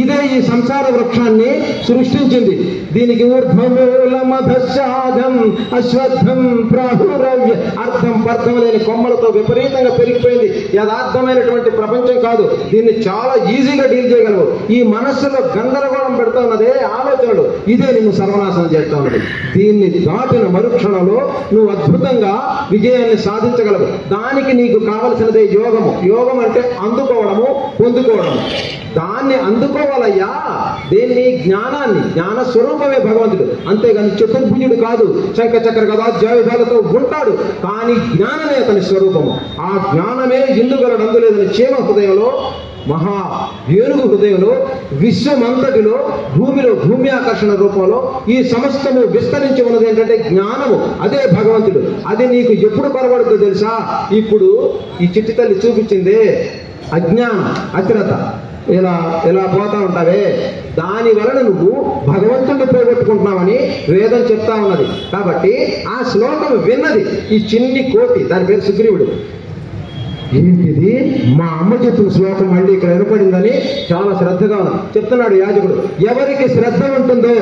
[SPEAKER 2] ఇదే ఈ సంసార వృక్షాన్ని సృష్టించింది. దీనికి ఊర్ధ్వమూలమధశాఖం అశ్వత్థం ప్రాహురవ్య, అర్థం పర్థం లేని కొమ్మలతో విపరీతంగా పెరిగిపోయింది. యథార్థమైనటువంటి ప్రపంచం కాదు. దీన్ని చాలా ఈజీగా డీల్ చేయగలవు. ఈ మనస్సులో గందరగోళం పెడతా ఉన్నదే ఆలోచనలు, ఇదే నిన్ను సర్వనాశనం చేస్తా ఉన్నది. దీన్ని దాటిన మరుక్షణంలో నువ్వు అద్భుతంగా విజయాన్ని సాధించగలవు. దానికి నీకు కావలసినదే యోగము. యోగం అంటే అందుకోవడము, పొందుకోవడము. దాన్ని అందుకోవాలయ్యా. దేన్ని? జ్ఞానాన్ని. జ్ఞాన స్వరూపమే భగవంతుడు, అంతేగాని చతుర్భుజుడు కాదు. శంఖ చక్ర గదా జాయుధాలతో ఉంటాడు, కానీ జ్ఞానమే అతని స్వరూపము. ఆ జ్ఞానమే ఇందుగలడు అందులేదని క్షేమ హృదయంలో, మహా ఏనుగు హృదయంలో, విశ్వమంతటిలో, భూమిలో భూమి ఆకర్షణ రూపంలో ఈ సమస్తము విస్తరించి ఉన్నది ఏంటంటే జ్ఞానము. అదే భగవంతుడు. అది నీకు ఎప్పుడు పరబడుతుందో తెలుసా? ఇప్పుడు ఈ చిట్టి తల్లి చూపించిందే అజ్ఞానం, అశ్రద్ధ, ఇలా పోతా ఉంటావే, దాని వలన నువ్వు భగవంతుడిని పోగొట్టుకుంటున్నావని వేదం చెప్తా ఉన్నది. కాబట్టి ఆ శ్లోకం విన్నది ఈ చిన్ని కోతి, దాని పేరు సుగ్రీవుడు. ఏంటిది? మా అమ్మ చెప్పిన శ్లోకం మళ్ళీ ఇక్కడ వినపడిందని చాలా శ్రద్ధగా చెప్తున్నాడు యాజకుడు. ఎవరికి శ్రద్ధ ఉంటుందో,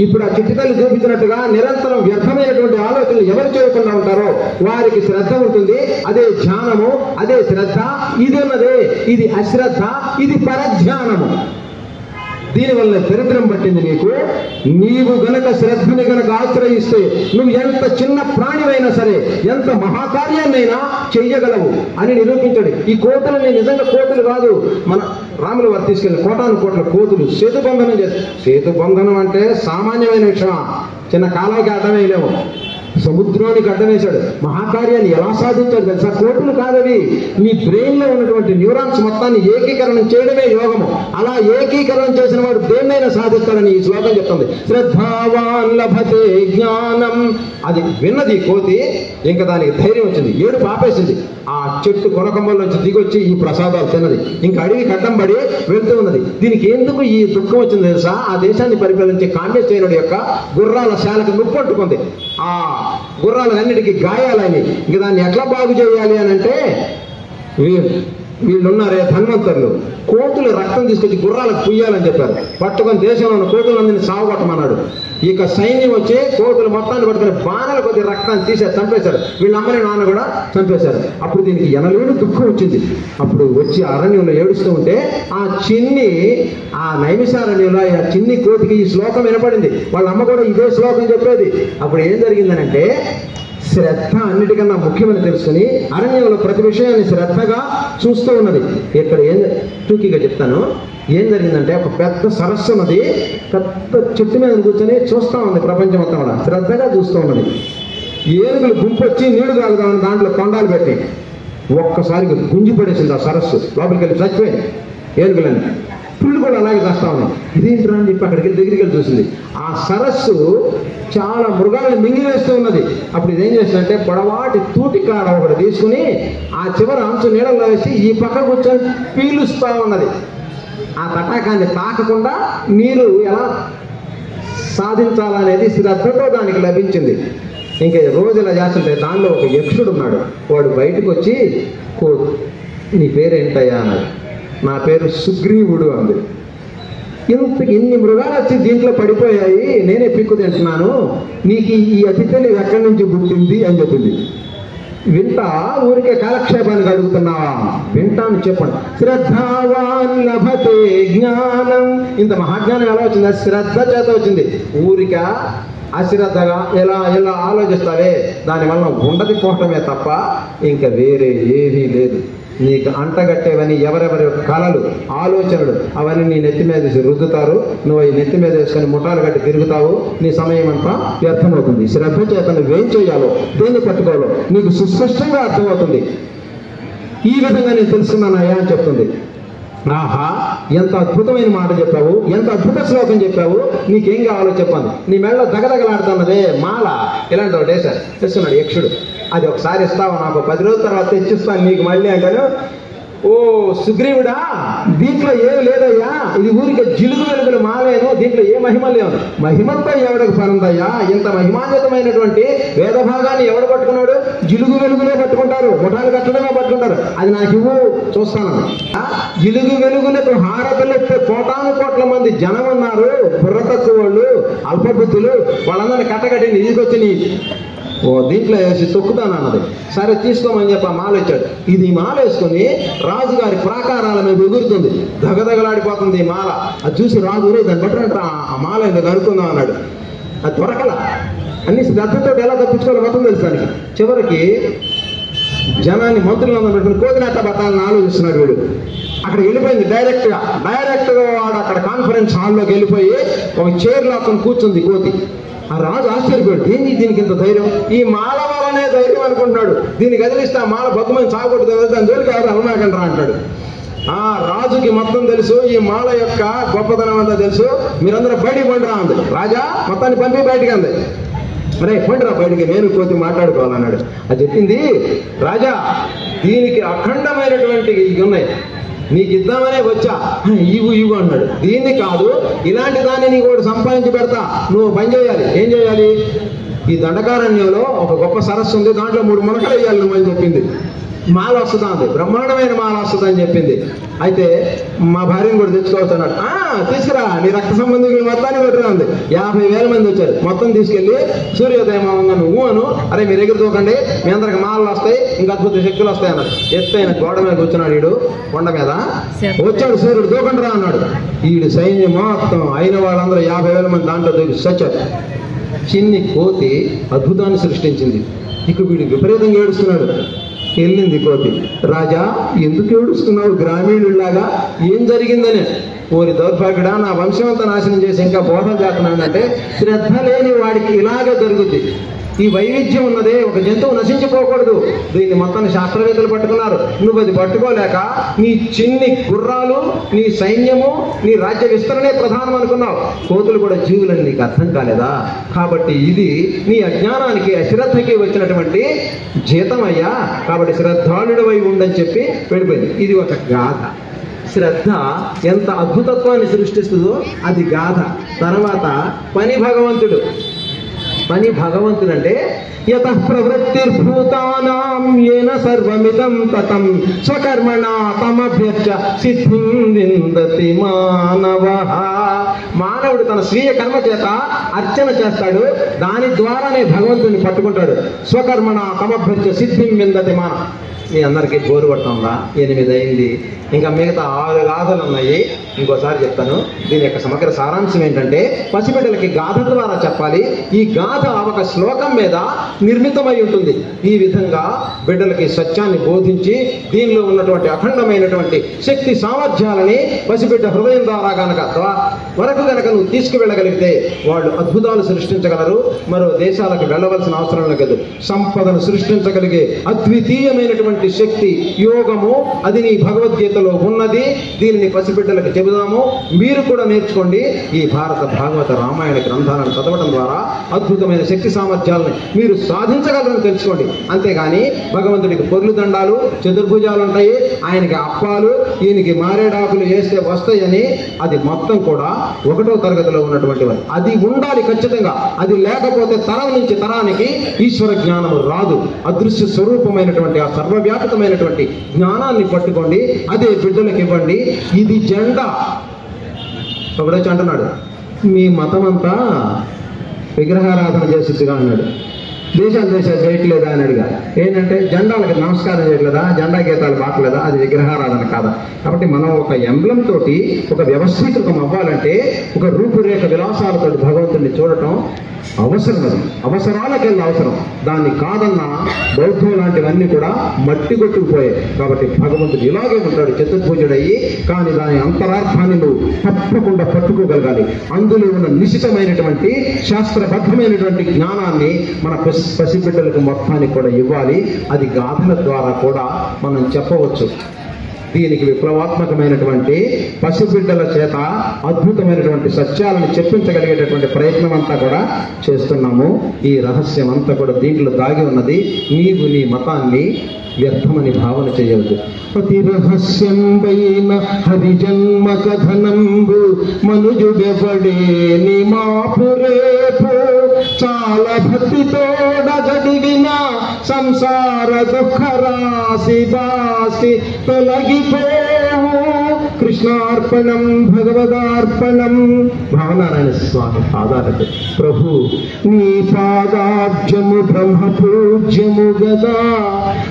[SPEAKER 2] ఇప్పుడు ఆ చిట్టి తల్లి చూపించినట్టుగా నిరంతరం వ్యర్థమైనటువంటి ఆలోచనలు ఎవరు చేయకుండా ఉంటారో వారికి శ్రద్ధ ఉంటుంది. అదే ధ్యానము, అదే శ్రద్ధ. ఇది ఉన్నదే, ఇది అశ్రద్ధ, ఇది పరధ్యానము. దీనివల్ల దరిద్రం పట్టింది నీకు. నీవు గనక శ్రద్ధని గనక ఆశ్రయిస్తే నువ్వు ఎంత చిన్న ప్రాణివైనా సరే, ఎంత మహాకార్యాన్నైనా చెయ్యగలవు అని నిరూపించాడు. ఈ కోతులని నిజంగా కోతులు కాదు, మన రాములు వారు తీసుకెళ్ళి కోటాను కోట్ల కోతులు సేతుబంధనం చేస్తారు. సేతుబంధనం అంటే సామాన్యమైన విషయమా? చిన్న కాలానికి అడ్డమేయలేము, సముద్రానికి అడ్డమేశాడు. మహాకార్యాన్ని ఎలా సాధించాడు తెలుసా? కోతులు కాదవి, నీ బ్రెయిన్ లో ఉన్నటువంటి న్యూరాన్స్ మొత్తాన్ని ఏకీకరణం చేయడమే యోగము. అలా ఏకీకరణం చేసిన వాడు దేన్నైనా సాధిస్తాడని ఈ శ్లోకం చెప్తుంది. శ్రద్ధావాన్ లభతే జ్ఞానం. అది విన్నది కోతి, ఇంకా దానికి ధైర్యం వచ్చింది, ఏడు పాపేసింది. ఆ చెట్టు కొనకొమ్మల్లోంచి దిగొచ్చి ఈ ప్రసాదాలు తిన్నది. ఇంకా అడవి కట్టం పడి వెళ్తూ ఉన్నది. దీనికి ఎందుకు ఈ దుఃఖం వచ్చింది తెలుసా? ఆ దేశాన్ని పరిపాలించే కామ్యసేనుడి యొక్క గుర్రాల శాలకు నొప్పట్టుకుంది. ఆ గుర్రాలన్నిటికీ గాయాలని, ఇంక దాన్ని ఎట్లా బాగు చేయాలి అని అంటే, వీళ్ళున్నారే ధన్వంతరులు, కోతులు రక్తం తీసుకొచ్చి గుర్రాలకు పుయ్యాలని చెప్పారు. పట్టుకొని దేశంలో ఉన్న కోతులందరినీ సాగుకొట్టమన్నాడు. ఇక సైన్యం వచ్చి కోతులు మొత్తాన్ని పట్టుకుని బాణాల కొద్ది రక్తాన్ని తీసేసి చంపేశారు. వీళ్ళ అమ్మని నాన్న కూడా చంపేశారు. అప్పుడు దీనికి ఎనలేడు దుఃఖం వచ్చింది. అప్పుడు వచ్చి అరణ్యంలో ఏడుస్తూ ఉంటే ఆ నైమిషారణ్యంలో ఆ చిన్ని కోతికి ఈ శ్లోకం వినపడింది. వాళ్ళ అమ్మ కూడా ఇదే శ్లోకం చెప్పేది. అప్పుడు ఏం జరిగిందనంటే, శ్రద్ధ అన్నిటికన్నా ముఖ్యమని తెలుసుకుని అరణ్యంలో ప్రతి విషయాన్ని శ్రద్ధగా చూస్తూ ఉన్నది. ఇక్కడ ఏం టూకీగా చెప్తాను. ఏం జరిగిందంటే, ఒక పెద్ద సరస్సు ఉన్నది, పెద్ద చెట్టు మీద కూర్చొని చూస్తూ ఉంది. ప్రపంచం మొత్తం కూడా శ్రద్ధగా చూస్తూ ఉన్నది. ఏనుగులు గుంపు వచ్చి నీళ్లు తాగుదామని దాంట్లో తొండాలు పెట్టి ఒక్కసారిగా గుంజి పడేసింది ఆ సరస్సు. లోపలికి వెళ్ళి చచ్చిపోయింది ఏనుగులని. పుళ్ళు కూడా అలాగే చేస్తా ఉన్నాయి. ఇదేంటి అని చెప్పి అక్కడికి దగ్గరికి వెళ్ళి చూసింది. ఆ సరస్సు చాలా మృగాలను మింగివేస్తూ ఉన్నది. అప్పుడు ఇదేం చేసిందంటే, పొడవాటి తూటి కాడ ఒకటి తీసుకుని ఆ చివర అంచు నీళ్ళలో వేసి ఈ పక్క కూర్చొని పీలుస్తూ ఉన్నది. ఆ తటాకాన్ని తాకకుండా నీరు ఎలా సాధించాలనేది శ్రద్ధతో దానికి లభించింది. ఇంకా రోజు ఇలా చేస్తుంటే దానిలో ఒక యక్షుడు ఉన్నాడు. వాడు బయటకు వచ్చి, నీ పేరేంటయ్యా అన్నాడు. నా పేరు సుగ్రీవుడు అంది. ఇన్ని మృగాలు వచ్చి దీంట్లో పడిపోయాయి, నేనే పిక్కు తింటున్నాను, నీకు ఈ అతి తెలివి ఎక్కడి నుంచి పుట్టింది అని చెప్పింది. వింటా, ఊరికే కాలక్షేపానికి అడుగుతున్నావా? వింటాను, చెప్పండి. శ్రద్ధావాన్ లభతే జ్ఞానం. ఇంత మహాజ్ఞానం ఎలా వచ్చింది? శ్రద్ధ చేత వచ్చింది. ఊరిక అశ్రద్ధగా ఎలా ఆలోచిస్తావే, దానివల్ల ఉండది పోవటమే తప్ప ఇంకా వేరే ఏదీ లేదు. నీకు అంటగట్టేవని ఎవరెవరి కళలు, ఆలోచనలు అవన్నీ నీ నెత్తి మీద రుద్దుతారు. నువ్వు ఈ నెత్తి మీద వేసుకొని ముఠాలు కట్టి తిరుగుతావు. నీ సమయం అంతా వ్యర్థమవుతుంది. శ్రద్ధ చేత నువ్వేం చేయాలో, దేన్ని పట్టుకోవాలో నీకు సుస్పష్టంగా అర్థమవుతుంది. ఈ విధంగా నేను తెలుసుకున్నానయ్యా అని చెప్తుంది. ఆహా, ఎంత అద్భుతమైన మాట చెప్పావు, ఎంత అద్భుత శ్లోకం చెప్పావు, నీకేం కావాలో చెప్పాను. నీ మెళ్ళ దగదగలాడుతున్నదే మాల, ఇలాంటి ఒకటి వేశారు తెస్తున్నాడు యక్షుడు. అది ఒకసారి ఇస్తావా? నాకు 10 రోజుల తర్వాత తెచ్చిస్తాను నీకు మళ్ళీ అంటాను. ఓ సుగ్రీవుడా, దీంట్లో ఏమి లేదయ్యా, ఇది ఊరికే జిలుగు వెలుగులు మాలేను, దీంట్లో ఏ మహిమ లేవు. మహిమంతో ఎవడికి పనుందయ్యా? ఇంత మహిమాన్వితమైనటువంటి వేద భాగాన్ని ఎవడు పట్టుకున్నాడు? జిలుగు వెలుగులే పట్టుకుంటారు, ముఠాలు కట్టడమే పట్టుకుంటారు. అది నాకు ఇవ్వు, చూస్తాను. జిలుగు వెలుగులకు హారతలు కోటాను కోట్ల మంది జనం ఉన్నారు, బుర్ర తక్కువ వాళ్ళు, అల్పబుద్ధులు, వాళ్ళందరినీ కట్టగట్టి నిధికొచ్చి నీ దీంట్లో వేసి తొక్కుతాను అన్నది. సరే తీసుకోమని చెప్పి ఆ మాల ఇచ్చాడు. ఇది మాల వేసుకుని రాజుగారి ప్రాకారాల మీద ఎగురుతుంది, దగదగలాడిపోతుంది ఈ మాల. అది చూసి రాజు దాన్ని బట్టి ఆ మాల ఎందుకు అనుకుందాం అన్నాడు. అది దొరకల. అన్ని శ్రద్ధతో ఎలా తప్పించుకోవాలి మొత్తం తెలుసు దానికి. చివరికి జనాన్ని మంత్రులందరూ పెట్టుకుని కోదినట్ట పట్టాలని ఆలోచిస్తున్నాడు వీడు. అక్కడ వెళ్ళిపోయింది డైరెక్ట్గా వాడు అక్కడ కాన్ఫరెన్స్ హాల్లోకి వెళ్ళిపోయి ఒక చైర్ లాక్కుని కూర్చుంది కోతి. ఆ రాజు ఆశ్చర్యపోయాడు, దీనికి ఇంత ధైర్యం? ఈ మాల వల్లనే ధైర్యం అనుకుంటున్నాడు. దీన్ని కదిలిస్తే ఆ మాల బొగ్గమని సాగొట్టు దాని జోలికి ఎవరు అలమాకండ్రా అంటాడు. ఆ రాజుకి మొత్తం తెలుసు, ఈ మాల యొక్క గొప్పతనం అంతా తెలుసు. మీరందరూ బయటికి పండిరా అంది. రాజా మొత్తాన్ని పంపి బయటికి అంది. మరే పండిరా బయటికి, నేను కోతి మాట్లాడుకోవాలన్నాడు. అది చెప్పింది, రాజా దీనికి అఖండమైనటువంటి ఇవి ఉన్నాయి, నీకు ఇద్దామనే వచ్చా, ఇవ్వు అన్నాడు. దీన్ని కాదు, ఇలాంటి దాన్ని నీకు ఒకటి సంపాదించి పెడతా, నువ్వు పని చేయాలి. ఏం చేయాలి? ఈ దండకారణ్యంలో ఒక గొప్ప సరస్సు ఉంది, దాంట్లో 3 మునకలు వేయాలి నువ్వు అని చెప్పింది. మాల వస్తుందా అంది. బ్రహ్మాండమైన మాల వస్తుందని చెప్పింది. అయితే మా భార్యను కూడా తెచ్చుకోవచ్చున్నాడు. తీసుకురా, నీ రక్త సంబంధికులు మొత్తాన్ని పెట్టరా అంది. 50,000 మంది వచ్చారు. మొత్తం తీసుకెళ్లి సూర్యోదయం నువ్వు అను, అరే మీరు ఎగురు దూకండి, మీ అందరికి మాలలు వస్తాయి, ఇంకా అద్భుత శక్తులు వస్తాయి అన్నాడు. ఎత్తైన గోడ మీద కూర్చున్నాడు వీడు, కొండ మీద వచ్చాడు. సూర్యుడు దూకండి రా అన్నాడు. వీడు సైన్యం మొత్తం అయిన వాళ్ళందరూ 50,000 మంది దాంట్లో దూకి సచ్చారు. చిన్ని కోతి అద్భుతాన్ని సృష్టించింది. ఇక వీడు విపరీతంగా ఏడుస్తున్నాడు. వెళ్ళింది కోతి. రాజా ఎందుకు ఏడుస్తున్నావు గ్రామీణులాగా, ఏం జరిగిందని? ఓరి దౌర్భాగ్యుడా, నా వంశం అంతా నాశనం చేసి ఇంకా బోధన చేస్తున్నానంటే, శ్రద్ధ లేని వాడికి ఇలాగే జరుగుద్ది. ఈ వైవిధ్యం ఉన్నదే, ఒక జంతువు నశించిపోకూడదు. దీన్ని మొత్తాన్ని శాస్త్రవేత్తలు పట్టుకున్నారు. నువ్వు అది పట్టుకోలేక నీ చిన్ని గుర్రాలు, నీ సైన్యము, నీ రాజ్య విస్తరణే ప్రధానం అనుకున్నావు. కోతులు కూడా జీవులని నీకు అర్థం కాలేదా? కాబట్టి ఇది నీ అజ్ఞానానికి, అశ్రద్ధకి వచ్చినటువంటి జీతమయ్యా. కాబట్టి శ్రద్ధాళుడవై ఉండని చెప్పి వెళ్ళిపోయింది. ఇది ఒక గాథ. శ్రద్ధ ఎంత అద్భుతత్వాన్ని సృష్టిస్తుందో అది గాథ. తర్వాత పని భగవంతుడు అంటే యతః ప్రవృత్తిర్భూతానాం యేన సర్వమిదం తతం స్వకర్మణా తమభ్యర్చ సిద్ధిం విందతి మానవః. మానవుడు తన స్వీయ కర్మ చేత అర్చన చేస్తాడు, దాని ద్వారానే భగవంతుని పట్టుకుంటాడు. స్వకర్మణా తమభ్యర్చ సిద్ధిం విందతి మానవ. మీ అందరికీ బోరు పడుతుందా? 8 అయింది, ఇంకా మిగతా 6 గాథలు ఉన్నాయి. ఇంకోసారి చెప్తాను. దీని యొక్క సమగ్ర సారాంశం ఏంటంటే, పసిబిడ్డలకి గాథ ద్వారా చెప్పాలి. ఈ గాథ ఒక శ్లోకం మీద నిర్మితమై ఉంటుంది. ఈ విధంగా బిడ్డలకి సత్యాన్ని బోధించి దీనిలో ఉన్నటువంటి అఖండమైనటువంటి శక్తి సామర్థ్యాలని పసిబిడ్డ హృదయం ద్వారా వరకు గనక నువ్వు తీసుకువెళ్ళగలిగితే వాళ్ళు అద్భుతాలు సృష్టించగలరు. మరో దేశాలకు వెళ్ళవలసిన అవసరం లేదు. సంపదను సృష్టించగలిగే అద్వితీయమైనటువంటి శక్తి యోగము, అది నీ భగవద్గీతలో ఉన్నది. దీనిని పసిబిడ్డలకు చెబుదాము, మీరు కూడా నేర్చుకోండి. ఈ భారత భాగవత రామాయణ గ్రంథాలను చదవడం ద్వారా అద్భుతమైన శక్తి సామర్థ్యాలను మీరు సాధించగలరని తెలుసుకోండి. అంతేగాని భగవంతుడికి పొర్లు దండాలు, చతుర్భుజాలు ఉంటాయి, ఆయనకి అప్పాలు, ఈయనకి మారేడాకులు వేస్తే వస్తాయని, అది మొత్తం కూడా 1వ తరగతిలో ఉన్నటువంటి వారు. అది ఉండాలి ఖచ్చితంగా. అది లేకపోతే తరం నుంచి తరానికి ఈశ్వర జ్ఞానము రాదు. అదృశ్య స్వరూపమైనటువంటి ఆ సర్వవ్యాపకమైనటువంటి జ్ఞానాన్ని పట్టుకోండి, అదే బిడ్డలకు ఇవ్వండి. ఇది జెండా. ఒకడొచ్చి అంటున్నాడు, మీ మతం అంతా విగ్రహారాధన చేసిగా అన్నాడు. దేశాలు చేయట్లేదా అని అడిగా. ఏంటంటే జెండాలకి నమస్కారం చేయట్లేదా, జెండా గీతాలు పాటలేదా, అది విగ్రహారాధన కాదా? కాబట్టి మనం ఒక ఎంబ్లం తోటి ఒక వ్యవస్థీకృతం అవ్వాలంటే ఒక రూపురేఖ విలాసాలతో భగవంతుడిని చూడటం అవసరం. అది అవసరాలకెళ్ళి అవసరం. దాన్ని కాదన్న బౌద్ధం లాంటివన్నీ కూడా మట్టి కొట్టుకుపోయాయి. కాబట్టి భగవంతుడు ఇలాగే ఉంటాడు, చతుర్భుజుడయ్యి. కానీ దాని అంతరార్థాన్ని నువ్వు తప్పకుండా పట్టుకోగలగాలి. అందులో ఉన్న నిశ్చితమైనటువంటి శాస్త్రబద్ధమైనటువంటి జ్ఞానాన్ని మన పసిబిడ్డలకు మొత్తానికి కూడా ఇవ్వాలి. అది గాథల ద్వారా కూడా మనం చెప్పవచ్చు. దీనికి విప్లవాత్మకమైనటువంటి పసిబిడ్డల చేత అద్భుతమైనటువంటి సత్యాలను చెప్పించగలిగేటటువంటి ప్రయత్నం అంతా కూడా చేస్తున్నాము. ఈ రహస్యం అంతా కూడా దీంట్లో దాగి ఉన్నది. నీవు నీ మతాన్ని వ్యర్థమని భావన చేయవద్దు. అతి రహస్యం పైన హరిజన్మ కథనంబు మనుజుడెవడేని మాపురేపు చాలా భక్తితోడ గడిగిన సంసార దుఃఖ రాశి బాసి తొలగిపోవు. కృష్ణార్పణం భగవదార్పణం. భావనారాయణ స్వామి పాదాలకు ప్రభు నీ పాదాబ్జము బ్రహ్మ పూజ్యము గదా,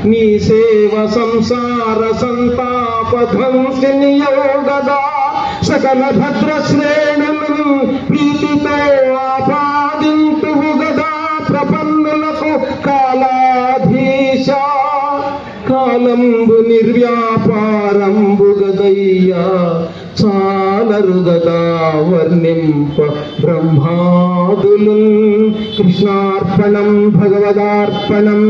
[SPEAKER 2] నీ సేవ సంసార సంతాపధ్వంసినియో గదా, సకల భద్ర శ్రేణులను ప్రీతితో ఆపాదింతువు గదా, ప్రపన్నులకు కాలాధీశ. కాలంబు నిర్వ్యాపారంబు గదయ్యా, చాలరు గదా వర్ణింప బ్రహ్మాదులు. కృష్ణార్పణం భగవదార్పణం.